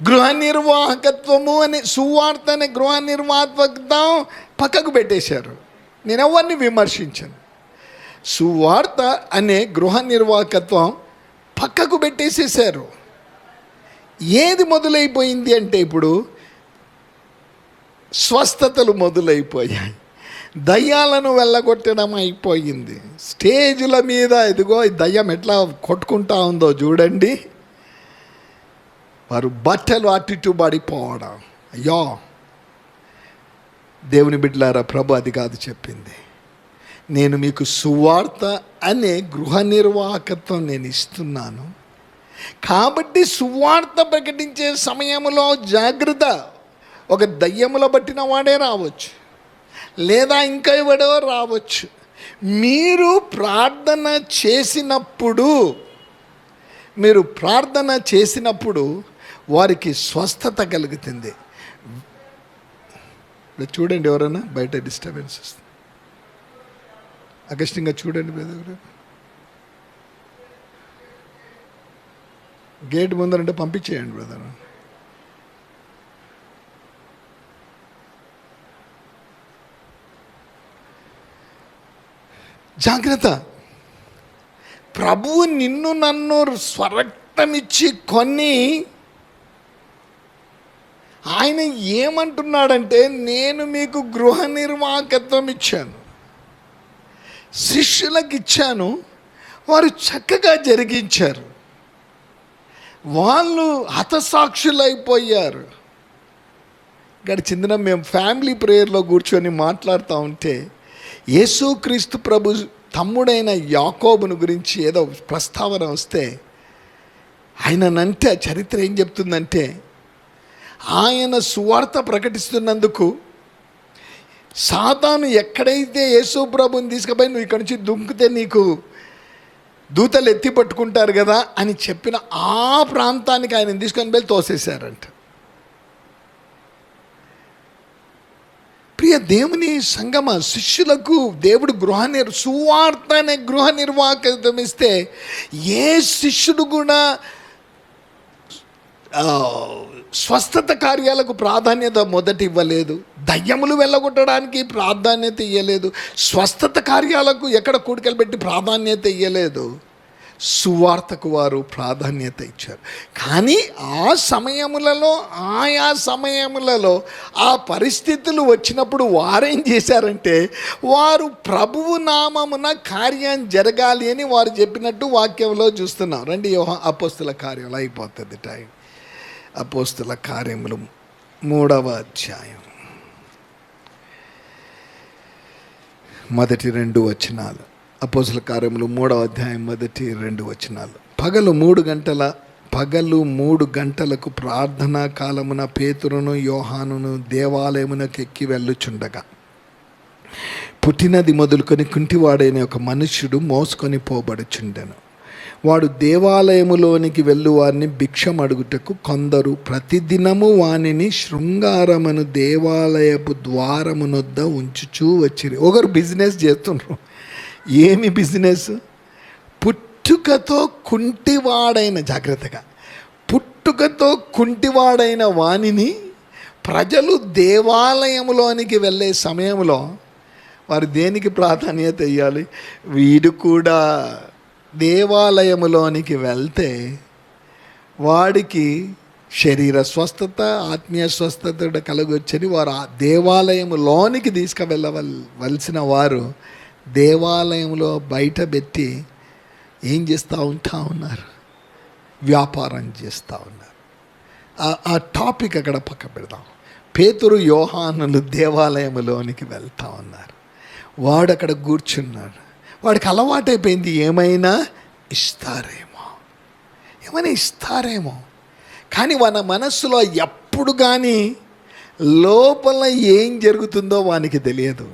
గృహ నిర్వాహకత్వము అనే, సువార్త అనే గృహ నిర్వాహకత్వం పక్కకు పెట్టేశారు. నేను ఎవరిని విమర్శించను. సువార్త అనే గృహ నిర్వాహకత్వం పక్కకు పెట్టేసేసారు. ఏది మొదలైపోయింది అంటే, ఇప్పుడు స్వస్థతలు మొదలైపోయాయి, దయ్యాలను వెళ్ళగొట్టడం అయిపోయింది. స్టేజ్ల మీద ఇదిగో దయ్యం ఎట్లా కొట్టుకుంటా ఉందో చూడండి. వారు బట్టలు అటు ఇటు పడిపోవడం. అయ్యో దేవుని బిడ్డలారా, ప్రభు అది కాదు చెప్పింది. నేను మీకు సువార్త అనే గృహ నిర్వాహకత్వం నేను ఇస్తున్నాను. కాబట్టి సువార్త ప్రకటించే సమయంలో జాగ్రత్త. ఒక దయ్యముల పట్టిన వాడే రావచ్చు, లేదా ఇంకా ఎవడో రావచ్చు. మీరు ప్రార్థన చేసినప్పుడు వారికి స్వస్థత కలుగుతుంది. చూడండి, ఎవరైనా బయట డిస్టర్బెన్స్ వస్తుంది, అగస్టింగా చూడండి. గేట్ ముందరంటే పంపించేయండి బ్రదర్. జాగ్రత్త. ప్రభువు నిన్ను నన్ను స్వరక్తమిచ్చి కొని, ఆయన ఏమంటున్నాడంటే, నేను మీకు గృహ నిర్వాహకత్వం ఇచ్చాను, శిష్యులకు ఇచ్చాను, వారు చక్కగా జరిగించారు, వాళ్ళు హతసాక్షులైపోయారు. గడిచిన మేము ఫ్యామిలీ ప్రేయర్లో కూర్చొని మాట్లాడుతూ ఉంటే, యేసుక్రీస్తు ప్రభు తమ్ముడైన యాకోబును గురించి ఏదో ప్రస్తావన వస్తే, ఆయనంటే చరిత్ర ఏం చెప్తుందంటే, ఆయన సువార్త ప్రకటిస్తున్నందుకు సాతాను ఎక్కడైతే యేసు ప్రభుని తీసుకుపోయి, నువ్వు ఇక్కడి నుంచి దుంకితే నీకు దూతలు ఎత్తి పట్టుకుంటారు కదా అని చెప్పిన ఆ ప్రాంతానికి ఆయన తీసుకొని వెళ్ళి తోసేశారంట. ప్రియ దేవుని సంగమ, శిష్యులకు దేవుడు సువార్త అనే గృహ నిర్వాహకత్వం ఇస్తే, ఏ శిష్యుడు కూడా స్వస్థత కార్యాలకు ప్రాధాన్యత మొదట ఇవ్వలేదు, దయ్యములు వెళ్ళగొట్టడానికి ప్రాధాన్యత ఇవ్వలేదు, స్వస్థత కార్యాలకు ఎక్కడ కూడికలు పెట్టి ప్రాధాన్యత ఇవ్వలేదు. సువార్తకు వారు ప్రాధాన్యత ఇచ్చారు. కానీ ఆయా సమయములలో ఆ పరిస్థితులు వచ్చినప్పుడు వారేం చేశారంటే, వారు ప్రభువు నామమున కార్యం జరగాలి అని వారు చెప్పినట్టు వాక్యంలో చూస్తున్నాం. రండి, అపోస్తుల కార్యాలు అయిపోతుంది టైం. అపోస్తుల కార్యములు 3వ అధ్యాయం మొదటి 2 వచనాలు. అపోస్తల కార్యములు 3వ అధ్యాయం మొదటి 2 వచనాలు. పగలు 3 గంటలకు ప్రార్థనా కాలమున పేతురును యోహానును దేవాలయమునకు ఎక్కి వెళ్ళుచుండగా పుట్టినది మొదలుకొని కుంటివాడైన ఒక మనుష్యుడు మోసుకొని పోబడుచుండెను. వాడు దేవాలయములోనికి వెళ్ళు వారిని భిక్షం అడుగుటకు కొందరు ప్రతిదినము వానిని శృంగారమును దేవాలయపు ద్వారమునొద్ద ఉంచుచూ వచ్చిరి. ఒకరు బిజినెస్ చేస్తున్నారు. ఏమి బిజినెస్? పుట్టుకతో కుంటివాడైన, జాగ్రత్తగా, పుట్టుకతో కుంటివాడైన వానిని ప్రజలు దేవాలయములోనికి వెళ్ళే సమయంలో వారు దేనికి ప్రాధాన్యత ఇవ్వాలి? వీడు కూడా దేవాలయములోనికి వెళ్తే వాడికి శరీర స్వస్థత, ఆత్మీయ స్వస్థత కలగొచ్చని వారు ఆ దేవాలయములోనికి తీసుకువెళ్ళవలసిన వారు దేవాలయంలో బయట పెట్టి ఏం చేస్తూ ఉన్నారు? వ్యాపారం చేస్తూ ఉన్నారు. ఆ టాపిక్ అక్కడ పక్క పెడదాం. పేతురు యోహానులు దేవాలయంలోనికి వెళ్తూ ఉన్నారు. వాడు అక్కడ కూర్చున్నాడు. వాడికి అలవాటైపోయింది ఏమైనా ఇస్తారేమో. కానీ మన మనస్సులో ఎప్పుడు కానీ లోపల ఏం జరుగుతుందో వానికి తెలియదు.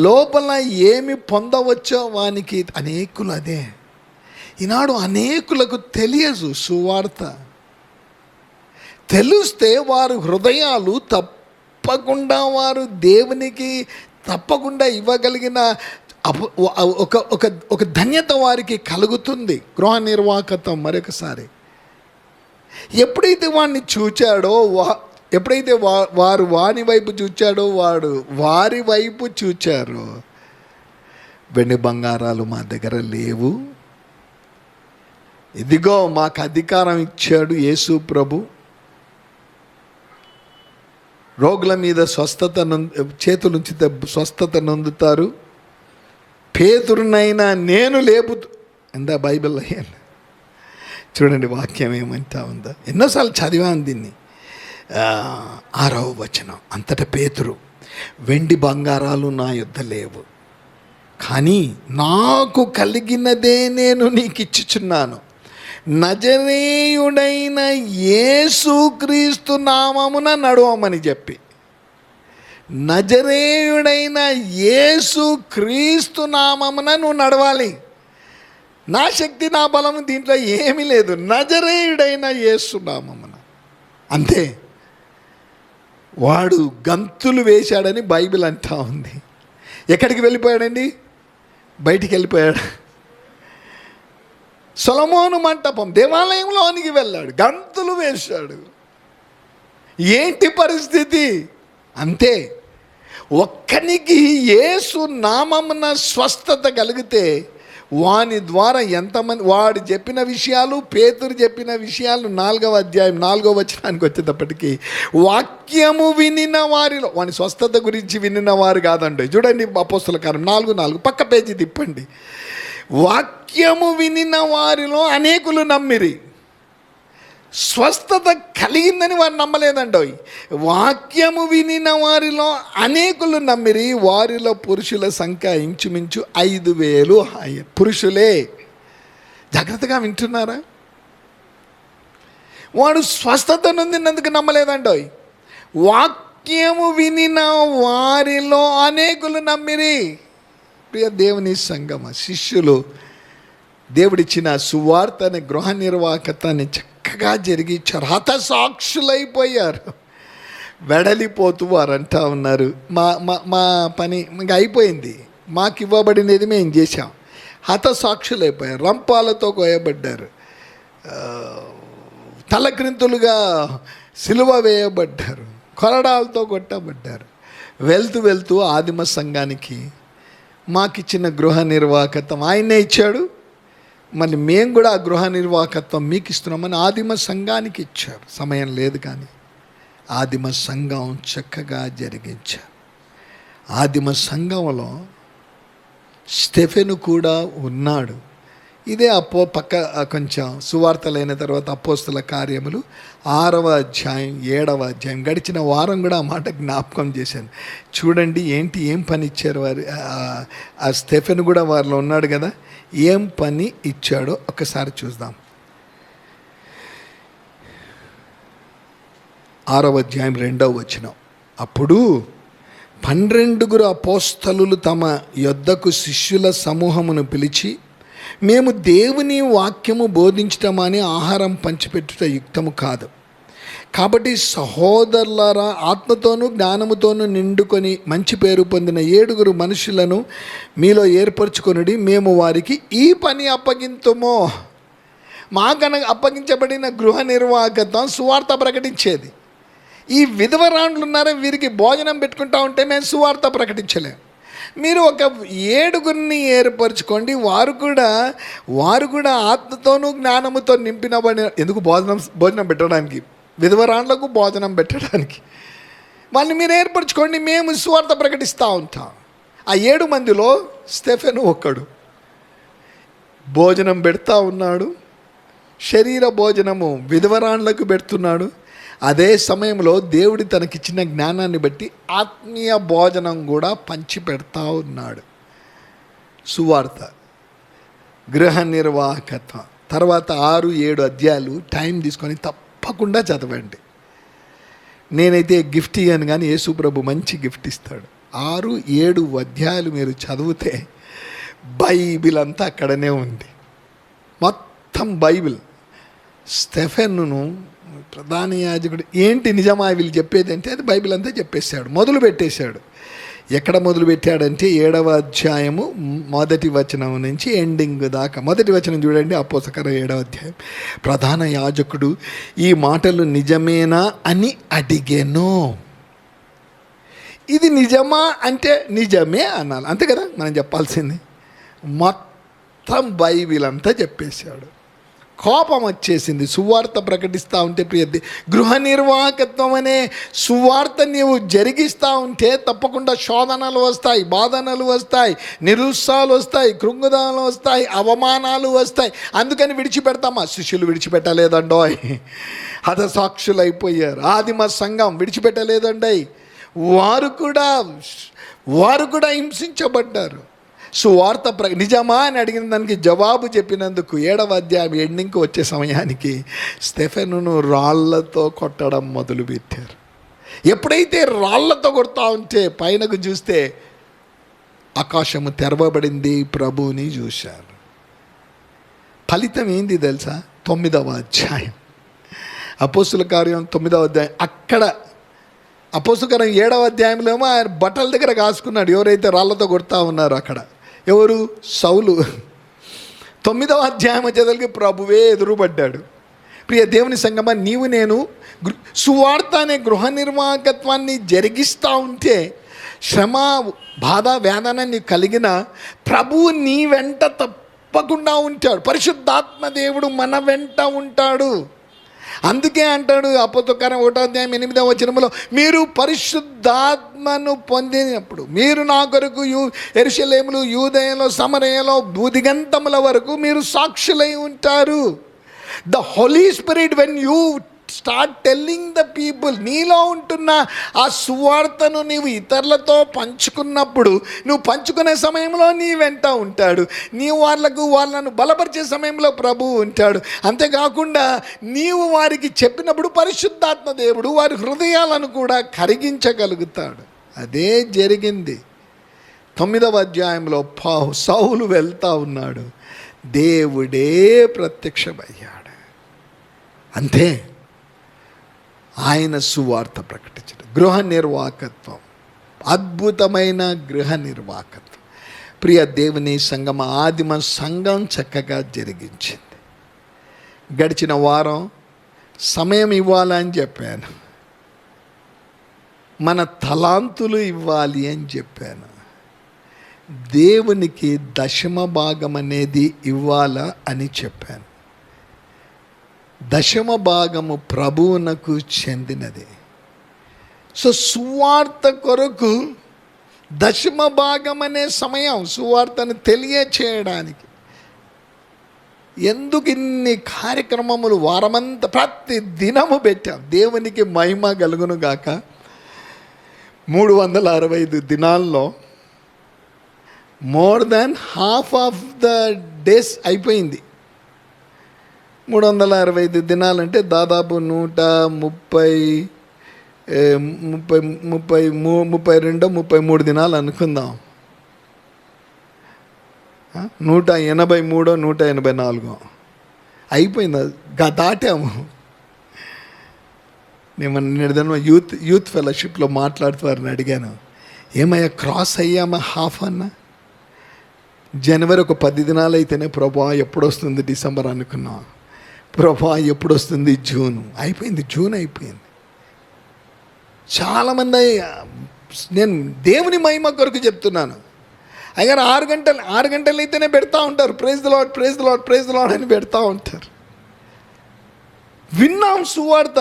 లోపల ఏమి పొందవచ్చో వానికి అనేకులు అదే. ఈనాడు అనేకులకు తెలియదు సువార్త. తెలిస్తే వారు హృదయాలు తప్పకుండా వారు దేవునికి తప్పకుండా ఇవ్వగలిగిన ఒక ధన్యత వారికి కలుగుతుంది. గృహ నిర్వాహకత్వం మరొకసారి ఎప్పుడైతే వాడిని చూచాడో, ఎప్పుడైతే వారు వాని వైపు చూచాడో వాడు వారి వైపు చూచారో, వెండి బంగారాలు మా దగ్గర లేవు, ఇదిగో మాకు అధికారం ఇచ్చాడు యేసు ప్రభు, రోగుల మీద చేతులుంచితే స్వస్థత నొందుతారు, పేతురునైనా నేను ఎంత బైబిల్లో చూడండి వాక్యం ఏమంటా ఉందో. ఎన్నోసార్లు చదివాను దీన్ని. 6వ వచనం, అంతటా పేతురు, వెండి బంగారాలు నా యొద్ద లేవు, కానీ నాకు కలిగినదే నేను నీకు ఇచ్చుచున్నాను. నజరేయుడైన యేసుక్రీస్తు నామమున నడవమని చెప్పి, నజరేయుడైన యేసుక్రీస్తు నామమున నువ్వు నడవాలి. నా శక్తి నా బలము దీంట్లో ఏమీ లేదు. నజరేయుడైన యేసు నామమున అంతే. వాడు గంతులు వేశాడని బైబిల్ అంటా ఉంది. ఎక్కడికి వెళ్ళిపోయాడండి? బయటికి వెళ్ళిపోయాడు. సొలొమోను మంటపం దేవాలయంలోనికి వెళ్ళాడు, గంతులు వేశాడు. ఏంటి పరిస్థితి? అంతే. ఒక్కనికి యేసు నామమున స్వస్థత కలిగితే వాని ద్వారా ఎంతమంది, వాడు చెప్పిన విషయాలు, పేతురు చెప్పిన విషయాలు 4వ అధ్యాయం 4వ వచనానికి వచ్చేటప్పటికి వాక్యము వినిన వారిలో, వాని స్వస్థత గురించి వినిన వారు కాదండి. చూడండి అపోస్తల కార్యం 4:4 పక్క పేజీ తిప్పండి. వాక్యము వినిన వారిలో అనేకులు నమ్మిరి. స్వస్థత కలిగిందని వారు నమ్మలేదండోయ్. వాక్యము వినిన వారిలో అనేకులు నమ్మిరి. వారిలో పురుషుల సంఖ్య ఇంచుమించు 5,000 పురుషులే. జాగ్రత్తగా వింటున్నారా? వాడు స్వస్థత నొందినందుకు నమ్మలేదండోయ్. వాక్యము వినిన వారిలో అనేకులు నమ్మిరి. ప్రియ దేవుని సంగమ శిష్యులు దేవుడిచ్చిన సువార్త అనే గృహ నిర్వాహకత్వాన్ని చక్కగా జరిగించారు. హతసాక్షులైపోయారు. వెడలిపోతూ వారు అంటా ఉన్నారు, మా పని ఇంకా అయిపోయింది, మాకు ఇవ్వబడినది మేము చేశాం. హతసాక్షులైపోయారు. రంపాలతో కోయబడ్డారు, తలక్రింతులుగా సిలువ వేయబడ్డారు, కొరడాలతో కొట్టబడ్డారు. వెళ్తూ ఆదిమ సంఘానికి మాకిచ్చిన గృహ నిర్వాహకత్వం ఆయనే ఇచ్చాడు, మరి మేము కూడా ఆ గృహ నిర్వాహకత్వం మీకు ఇస్తున్నామని ఆదిమ సంఘానికి ఇచ్చారు. సమయం లేదు కానీ ఆదిమ సంఘం చక్కగా జరిగించారు. ఆదిమ సంఘంలో స్టెఫెను కూడా ఉన్నాడు. ఇదే కొంచెం సువార్తలైన తర్వాత అపోస్తుల కార్యములు 6వ అధ్యాయం 7వ అధ్యాయం. గడిచిన వారం కూడా ఆ మాట జ్ఞాపకం చేశాను. చూడండి ఏం పని ఇచ్చారు వారు. ఆ స్టెఫెన్ కూడా వారిలో ఉన్నాడు కదా, ఏం పని ఇచ్చాడో ఒకసారి చూద్దాం. 6వ అధ్యాయం 2వ వచనం. అప్పుడు 12 అపోస్తలులు తమ యొద్దకు శిష్యుల సమూహమును పిలిచి, మేము దేవుని వాక్యము బోధించటమని ఆహారం పంచిపెట్టుట యుక్తము కాదు. కాబట్టి సహోదరులారా, ఆత్మతోనూ జ్ఞానముతోనూ నిండుకొని మంచి పేరు పొందిన 7 మనుషులను మీలో ఏర్పరచుకొనుడి. మేము వారికి ఈ పని అప్పగింతుమో. మాకన అప్పగించబడిన గృహ నిర్వాహకత్వం సువార్త ప్రకటించేది. ఈ విధవరాండ్లు ఉన్నారే, వీరికి భోజనం పెట్టుకుంటా ఉంటే మేము సువార్త ప్రకటించలేం. మీరు ఒక 7 ఏర్పరచుకోండి, వారు కూడా ఆత్మతోనూ జ్ఞానముతో నింపినబడిన. ఎందుకు? భోజనం పెట్టడానికి, విధవరాండ్లకు భోజనం పెట్టడానికి. వాళ్ళని మీరు ఏర్పరచుకోండి, మేము సువార్త ప్రకటిస్తూ ఉంటాం. ఆ 7 మందిలో స్టెఫెను ఒక్కడు. భోజనం పెడతా ఉన్నాడు, శరీర భోజనము విధవరాండ్లకు పెడుతున్నాడు. అదే సమయంలో దేవుడి తనకిచ్చిన జ్ఞానాన్ని బట్టి ఆత్మీయ భోజనం కూడా పంచి పెడతా ఉన్నాడు. సువార్త, గృహ నిర్వాహకత్వం. తర్వాత 6-7 అధ్యాయాలు టైం తీసుకొని తప్పకుండా చదవండి. నేనైతే గిఫ్ట్ ఇయ్యాను, కానీ యేసు ప్రభు మంచి గిఫ్ట్ ఇస్తాడు. 6-7 అధ్యాయాలు మీరు చదివితే బైబిల్ అంతా అక్కడనే ఉంది. మొత్తం బైబిల్. స్టెఫెన్ను ప్రధాన యాజకుడు ఏంటి నిజమా వీళ్ళు చెప్పేది అంటే, అది బైబిల్ అంతా చెప్పేశాడు, మొదలు పెట్టేశాడు. ఎక్కడ మొదలు పెట్టాడంటే 7వ అధ్యాయము 1వ వచనం నుంచి ఎండింగ్ దాకా. 1వ వచనం చూడండి, అపోస్తలకార్యం 7వ అధ్యాయం. ప్రధాన యాజకుడు ఈ మాటలు నిజమేనా అని అడిగెను. ఇది నిజమా అంటే నిజమే అనాలి, అంతే కదా మనం చెప్పాల్సింది. మొత్తం బైబిల్ అంతా చెప్పేశాడు. కోపం వచ్చేసింది. సువార్త ప్రకటిస్తూ ఉంటే, గృహ నిర్వాహకత్వం అనే సువార్త నీవు జరిగిస్తూ ఉంటే తప్పకుండా శోధనలు వస్తాయి, బాధనలు వస్తాయి, నిరుత్సాహాలు వస్తాయి, కృంగుదనలు వస్తాయి, అవమానాలు వస్తాయి. అందుకని విడిచిపెడతామా? శిష్యులు విడిచిపెట్టలేదండోయ్, హతసాక్షులు అయిపోయారు. ఆదిమ సంఘం విడిచిపెట్టలేదండి, వారు కూడా హింసించబడ్డారు. సువార్త నిజమా అని అడిగిన దానికి జవాబు చెప్పినందుకు 7వ అధ్యాయం ఎండింగ్కి వచ్చే సమయానికి స్టెఫెనును రాళ్లతో కొట్టడం మొదలుపెట్టారు. ఎప్పుడైతే రాళ్లతో కొడతా ఉంటే పైనకు చూస్తే ఆకాశము తెరవబడింది, ప్రభువుని చూశారు. ఫలితం ఏంది తెలుసా? 9వ అధ్యాయం, అపోస్తుల కార్యం 9వ అధ్యాయం. అక్కడ అపోస్తుల కార్యం 7వ అధ్యాయంలో ఏమో ఆయన బట్టల దగ్గర కాసుకున్నాడు, ఎవరైతే రాళ్లతో కొడతా ఉన్నారో అక్కడ. ఎవరు? సౌలు. 9వ అధ్యాయం వచ్చేసరికి ప్రభువే ఎదురుపడ్డాడు. ప్రియ దేవుని సంగమా, నీవు నేను సువార్త అనే గృహ నిర్వాహకత్వాన్ని జరిగిస్తూ ఉంటే శ్రమ, బాధ, వేదన నీకు కలిగిన ప్రభువు నీ వెంట తప్పకుండా ఉంటాడు. పరిశుద్ధాత్మ దేవుడు మన వెంట ఉంటాడు. అందుకే అంటాడు అపోస్తలుల కార్యం 1వ అధ్యాయం 8వ వచనంలో, మీరు పరిశుద్ధాత్మను పొందినప్పుడు మీరు నా కొరకు యెరూషలేములో, యూదయలో, సమరయలో, భూదిగంతముల వరకు మీరు సాక్షులై ఉంటారు. The Holy Spirit, when you start telling the people, నీలో ఉంటున్న ఆ సువార్తను నీవు ఇతరులతో పంచుకున్నప్పుడు, నువ్వు పంచుకునే సమయంలో నీ వెంట ఉంటాడు. నీవు వాళ్ళను బలపరిచే సమయంలో ప్రభువు ఉంటాడు. అంతేకాకుండా నీవు వారికి చెప్పినప్పుడు పరిశుద్ధాత్మ దేవుడు వారి హృదయాలను కూడా కరిగించగలుగుతాడు. అదే జరిగింది. 9వ అధ్యాయంలో సౌలు వెళ్తా ఉన్నాడు, దేవుడే ప్రత్యక్షమయ్యాడు. అంతే, ఆయన సువార్త ప్రకటించడం. గృహ నిర్వాహకత్వం, అద్భుతమైన గృహ నిర్వాహకత్వం. ప్రియ దేవుని సంఘం, ఆదిమ సంఘం చక్కగా జరిగించింది. గడిచిన వారం సమయం ఇవ్వాలని చెప్పాను, మన తలాంతులు ఇవ్వాలి అని చెప్పాను. దేవునికి దశమ భాగం అనేది ఇవ్వాలా అని చెప్పాను. దశమ భాగము ప్రభువునకు చెందినది. సో సువార్త కొరకు దశమ భాగం అనే సమయం సువార్తను తెలియచేయడానికి ఎందుకు ఇన్ని కార్యక్రమములు వారమంతా ప్రతి దినము పెట్టాం? దేవునికి మహిమ కలుగును గాక. 365 దినాల్లో more than half of the days అయిపోయింది. 365 దినాలంటే దాదాపు 132 దినాలు అనుకుందాం. 183 184 అయిపోయింది, దాటాము. నేను యూత్ ఫెలోషిప్లో మాట్లాడుతూ వారిని అడిగాను, ఏమయ్యా క్రాస్ అయ్యామా హాఫ్ అన్న? జనవరి ఒక 10 దినాలు అయితేనే ప్రభా ఎప్పుడు వస్తుంది డిసెంబర్ అనుకున్నా, ప్రభా ఎప్పుడు వస్తుంది జూన్. అయిపోయింది, జూన్ అయిపోయింది. చాలామంది నేను దేవుని మహిమ కొరకు చెప్తున్నాను. అయ్యారు 6 గంటలు అయితేనే పెడతా ఉంటారు, praise the Lord praise the Lord praise the Lord అని పెడతా ఉంటారు. విన్నాం, సువార్త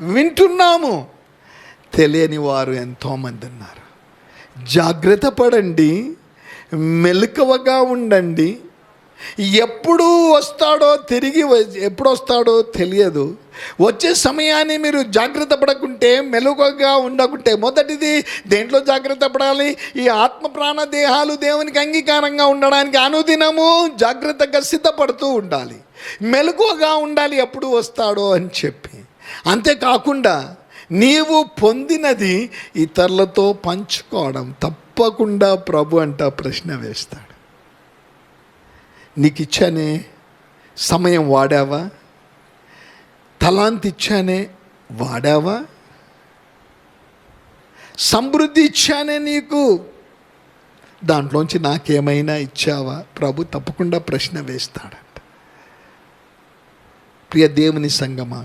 వింటున్నాము, తెలియని వారు ఎంతోమంది ఉన్నారు. జాగ్రత్త పడండి, మెలకువగా ఉండండి. ఎప్పుడు వస్తాడో ఎప్పుడు వస్తాడో తెలియదు. వచ్చే సమయాన్ని మీరు జాగ్రత్త పడకుంటే, మెలకువగా ఉండకుంటే, మొదటిది దేంట్లో జాగ్రత్త పడాలి? ఈ ఆత్మ ప్రాణ దేహాలు దేవునికి అంగీకారంగా ఉండడానికి అనుదినము జాగ్రత్తగా సిద్ధపడుతూ ఉండాలి, మెలకువగా ఉండాలి ఎప్పుడు వస్తాడో అని చెప్పి. అంతేకాకుండా నీవు పొందినది ఇతరులతో పంచుకోవడం తప్పకుండా ప్రభు అంట ప్రశ్న వేస్తాడు. నీకు ఇచ్చానే సమయం వాడావా? తలాంతి ఇచ్చానే వాడావా? సమృద్ధి ఇచ్చానే నీకు, దాంట్లోంచి నాకేమైనా ఇచ్చావా? ప్రభు తప్పకుండా ప్రశ్న వేస్తాడంట. ప్రియ దేవుని సంగమా,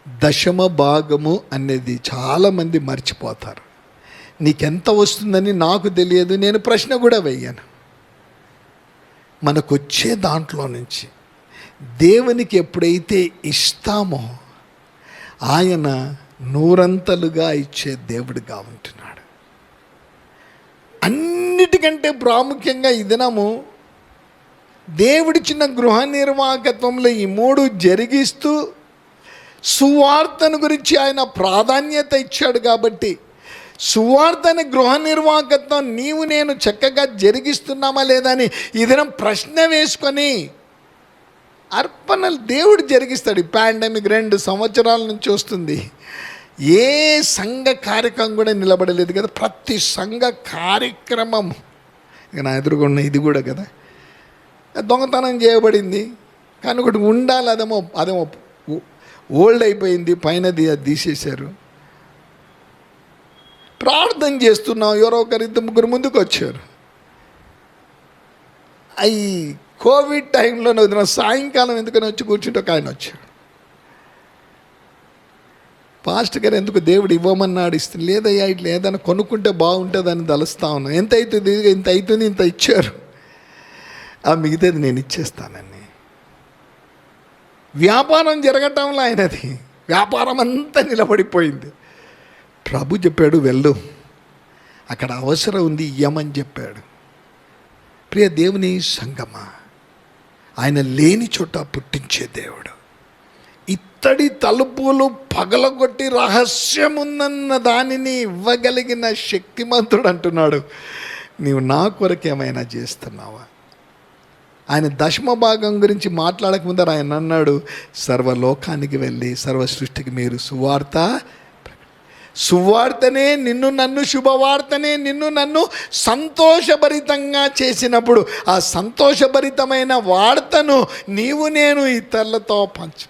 దశమ భాగము అనేది చాలామంది మర్చిపోతారు. నీకెంత వస్తుందని నాకు తెలియదు, నేను ప్రశ్న కూడా వేయను. మనకొచ్చే దాంట్లో నుంచి దేవునికి ఎప్పుడైతే ఇస్తామో ఆయన నూరంతలుగా ఇచ్చే దేవుడిగా ఉంటున్నాడు. అన్నిటికంటే ప్రాముఖ్యంగా ఈ దినము దేవుడిచ్చిన గృహ నిర్వాహకత్వంలో ఈ 3 జరిగిస్తూ సువార్తను గురించి ఆయన ప్రాధాన్యత ఇచ్చాడు. కాబట్టి సువార్తని గృహ నిర్వాహకత్వం నీవు నేను చక్కగా జరిగిస్తున్నామా లేదా అని ఈ దినం ప్రశ్న వేసుకొని అర్పణలు దేవుడు జరిగిస్తాడు. ఈ పాండమిక్ 2 సంవత్సరాల నుంచి వస్తుంది, ఏ సంఘ కార్యక్రమం కూడా నిలబడలేదు కదా. ప్రతి సంఘ కార్యక్రమం, ఇక నా ఎదురుకున్న ఇది కూడా కదా, దొంగతనం చేయబడింది. కానీ ఒకటి ఉండాలి, అదేమో ఓల్డ్ అయిపోయింది, పైనది అది తీసేశారు. ప్రార్థన చేస్తున్నాం, ఎవరో 1-2-3 ముందుకు వచ్చారు. అవి కోవిడ్ టైంలోనే వదిన సాయంకాలం ఎందుకని వచ్చి కూర్చుంటే ఒక ఆయన వచ్చాడు. పాస్టర్ గారు ఎందుకు దేవుడు ఇవ్వమన్నాడు, ఇస్తుంది లేదయ్యా, ఇట్లా ఏదైనా కొనుక్కుంటే బాగుంటుందని తలుస్తా ఉన్నాను. ఎంత అవుతుంది? ఇంత అవుతుంది, ఇంత ఇచ్చారు, ఆ మిగతాది నేను ఇచ్చేస్తానని. వ్యాపారం జరగటంలో ఆయనది వ్యాపారం అంతా నిలబడిపోయింది. ప్రభు చెప్పాడు, వెళ్ళు, అక్కడ అవసరం ఉంది, ఇయ్యమని చెప్పాడు. ప్రియ దేవుని సంగమా, ఆయన లేని చోట పుట్టించే దేవుడు. ఇత్తడి తలుపులు పగలగొట్టి రహస్యమున్న దానిని ఇవ్వగలిగిన శక్తిమంతుడు అంటున్నాడు. నీవు నా కొరకు ఏమైనా చేస్తున్నావా? ఆయన దశమ భాగం గురించి మాట్లాడక ముందర ఆయన అన్నాడు, సర్వలోకానికి వెళ్ళి సర్వ సృష్టికి మీరు సువార్తనే నిన్ను నన్ను, శుభవార్తనే నిన్ను నన్ను సంతోషభరితంగా చేసినప్పుడు ఆ సంతోషభరితమైన వార్తను నీవు నేను ఇతరులతో పంచుకో.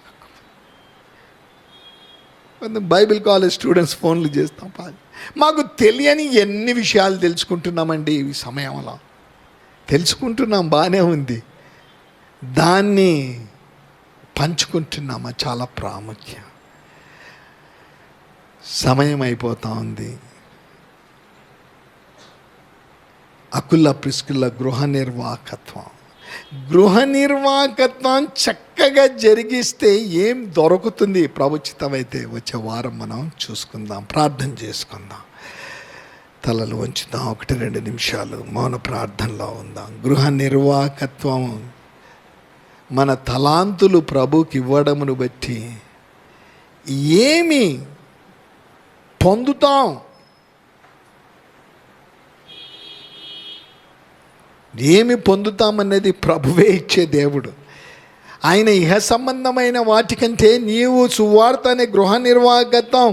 బైబిల్ కాలేజ్ స్టూడెంట్స్ ఫోన్లు చేస్తాం, మాకు తెలియని ఎన్ని విషయాలు తెలుసుకుంటున్నామండి ఈ సమయంలో. తెలుసుకుంటున్నాం, బాగానే ఉంది, దాన్ని పంచుకుంటున్నామా? చాలా ప్రాముఖ్యం. సమయం అయిపోతూ ఉంది. అకుల ప్రిస్కుల గృహ నిర్వాహకత్వం చక్కగా జరిగిస్తే ఏం దొరుకుతుంది? ప్రభుచితమైతే వచ్చే వారం మనం చూసుకుందాం, ప్రార్థన చేసుకుందాం. తలలు వంచుదాం, 1-2 నిమిషాలు మౌన ప్రార్థనలో ఉందాం. గృహ నిర్వాహకత్వం మన తలాంతులు ప్రభుకి ఇవ్వడమును బట్టి ఏమి పొందుతాం, ఏమి పొందుతామనేది ప్రభువే ఇచ్చే దేవుడు. ఆయన ఇహ సంబంధమైన వాటికంటే నీవు సువార్త అనే గృహ నిర్వాహకత్వం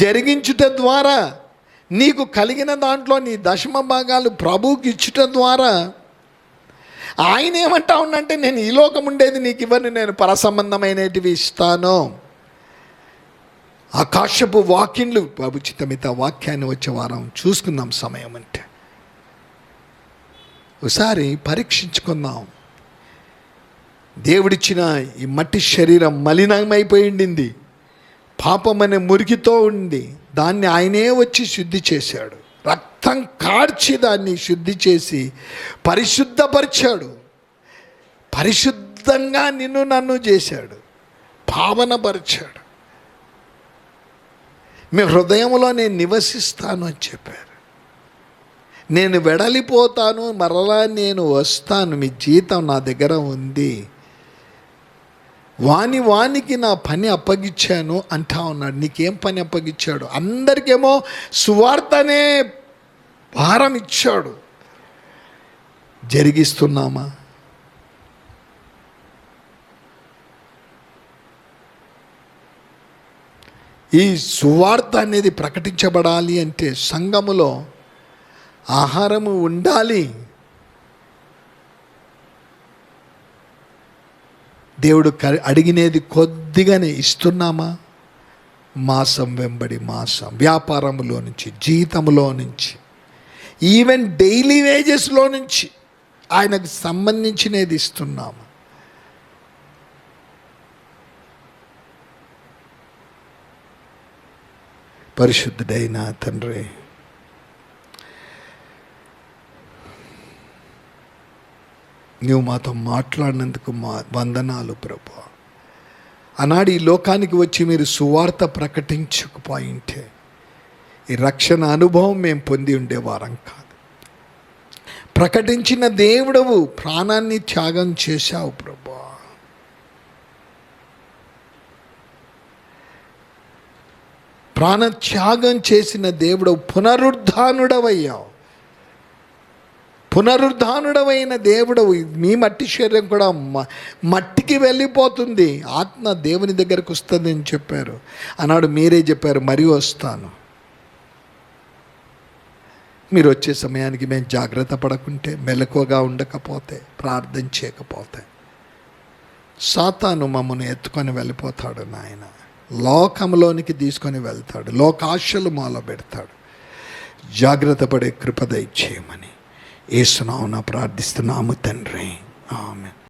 జరిగించుట ద్వారా నీకు కలిగిన దాంట్లో నీ దశమ భాగాలు ప్రభువుకి ఇచ్చుట ద్వారా ఆయన ఏమంటా ఉన్నంటే, నేను ఈ లోకం ఉండేది నీకు ఇవ్వను, నేను పరసంబంధమైనటివి ఇస్తాను. ఆకాశపు వాక్యంలు ప్రభుచితమిత వాక్యాన్ని వచ్చే వారం చూసుకుందాం సమయం అంటే. ఒకసారి పరీక్షించుకుందాం. దేవుడిచ్చిన ఈ మట్టి శరీరం మలినమైపోయింది, పాపం అనే మురికితో ఉంది. దాన్ని ఆయనే వచ్చి శుద్ధి చేశాడు. రక్తం కార్చి దాన్ని శుద్ధి చేసి పరిశుద్ధపరిచాడు. పరిశుద్ధంగా నిన్ను నన్ను చేశాడు, పావనపరిచాడు. మీ హృదయంలో నేను నివసిస్తాను అని చెప్పారు. నేను వెడలిపోతాను, మరలా నేను వస్తాను, మీ జీతం నా దగ్గర ఉంది, వానికి నా పని అప్పగించాను అంటా ఉన్నాడు. నీకేం పని అప్పగించాడు? అందరికేమో సువార్తనే భారం ఇచ్చాడు. జరిగిస్తున్నామా? ఈ సువార్త అనేది ప్రకటించబడాలి అంటే సంఘములో ఆహారము ఉండాలి. దేవుడు అడిగినది కొద్దిగానే ఇస్తున్నామా? మాసం వెంబడి మాసం, వ్యాపారంలో నుంచి, జీతంలో నుంచి, ఈవెన్ డైలీ వేజెస్లో నుంచి ఆయనకు సంబంధించినది ఇస్తున్నాము. పరిశుద్ధుడైన తండ్రి, నువ్వు మాతో మాట్లాడినందుకు మా వందనాలు ప్రభు. ఆనాడు ఈ లోకానికి వచ్చి మీరు సువార్త ప్రకటించకపోయింటే ఈ రక్షణ అనుభవం మేము పొంది ఉండేవారం కాదు. ప్రకటించిన దేవుడవు, ప్రాణాన్ని త్యాగం చేశావు ప్రభు. ప్రాణత్యాగం చేసిన దేవుడవు, పునరుద్ధానుడవయ్యావు. పునరుద్ధానుడవైన దేవుడవు. మీ మట్టి శరీరం కూడా మట్టికి వెళ్ళిపోతుంది, ఆత్మ దేవుని దగ్గరకు వస్తుంది అని చెప్పారు. అన్నాడు మీరే చెప్పారు, మరీ వస్తాను. మీరు వచ్చే సమయానికి మేము జాగ్రత్త పడకుంటే, మెలకువగా ఉండకపోతే, ప్రార్థన చేయకపోతే సాతాను మమ్మల్ని ఎత్తుకొని వెళ్ళిపోతాడు నాయన. లోకంలోనికి తీసుకొని వెళ్తాడు, లోకాశలు మాలో పెడతాడు. జాగ్రత్త పడే కృప దయచేయమని యేసు నామమున ప్రార్థిస్తున్నాము తండ్రి, ఆమేన్.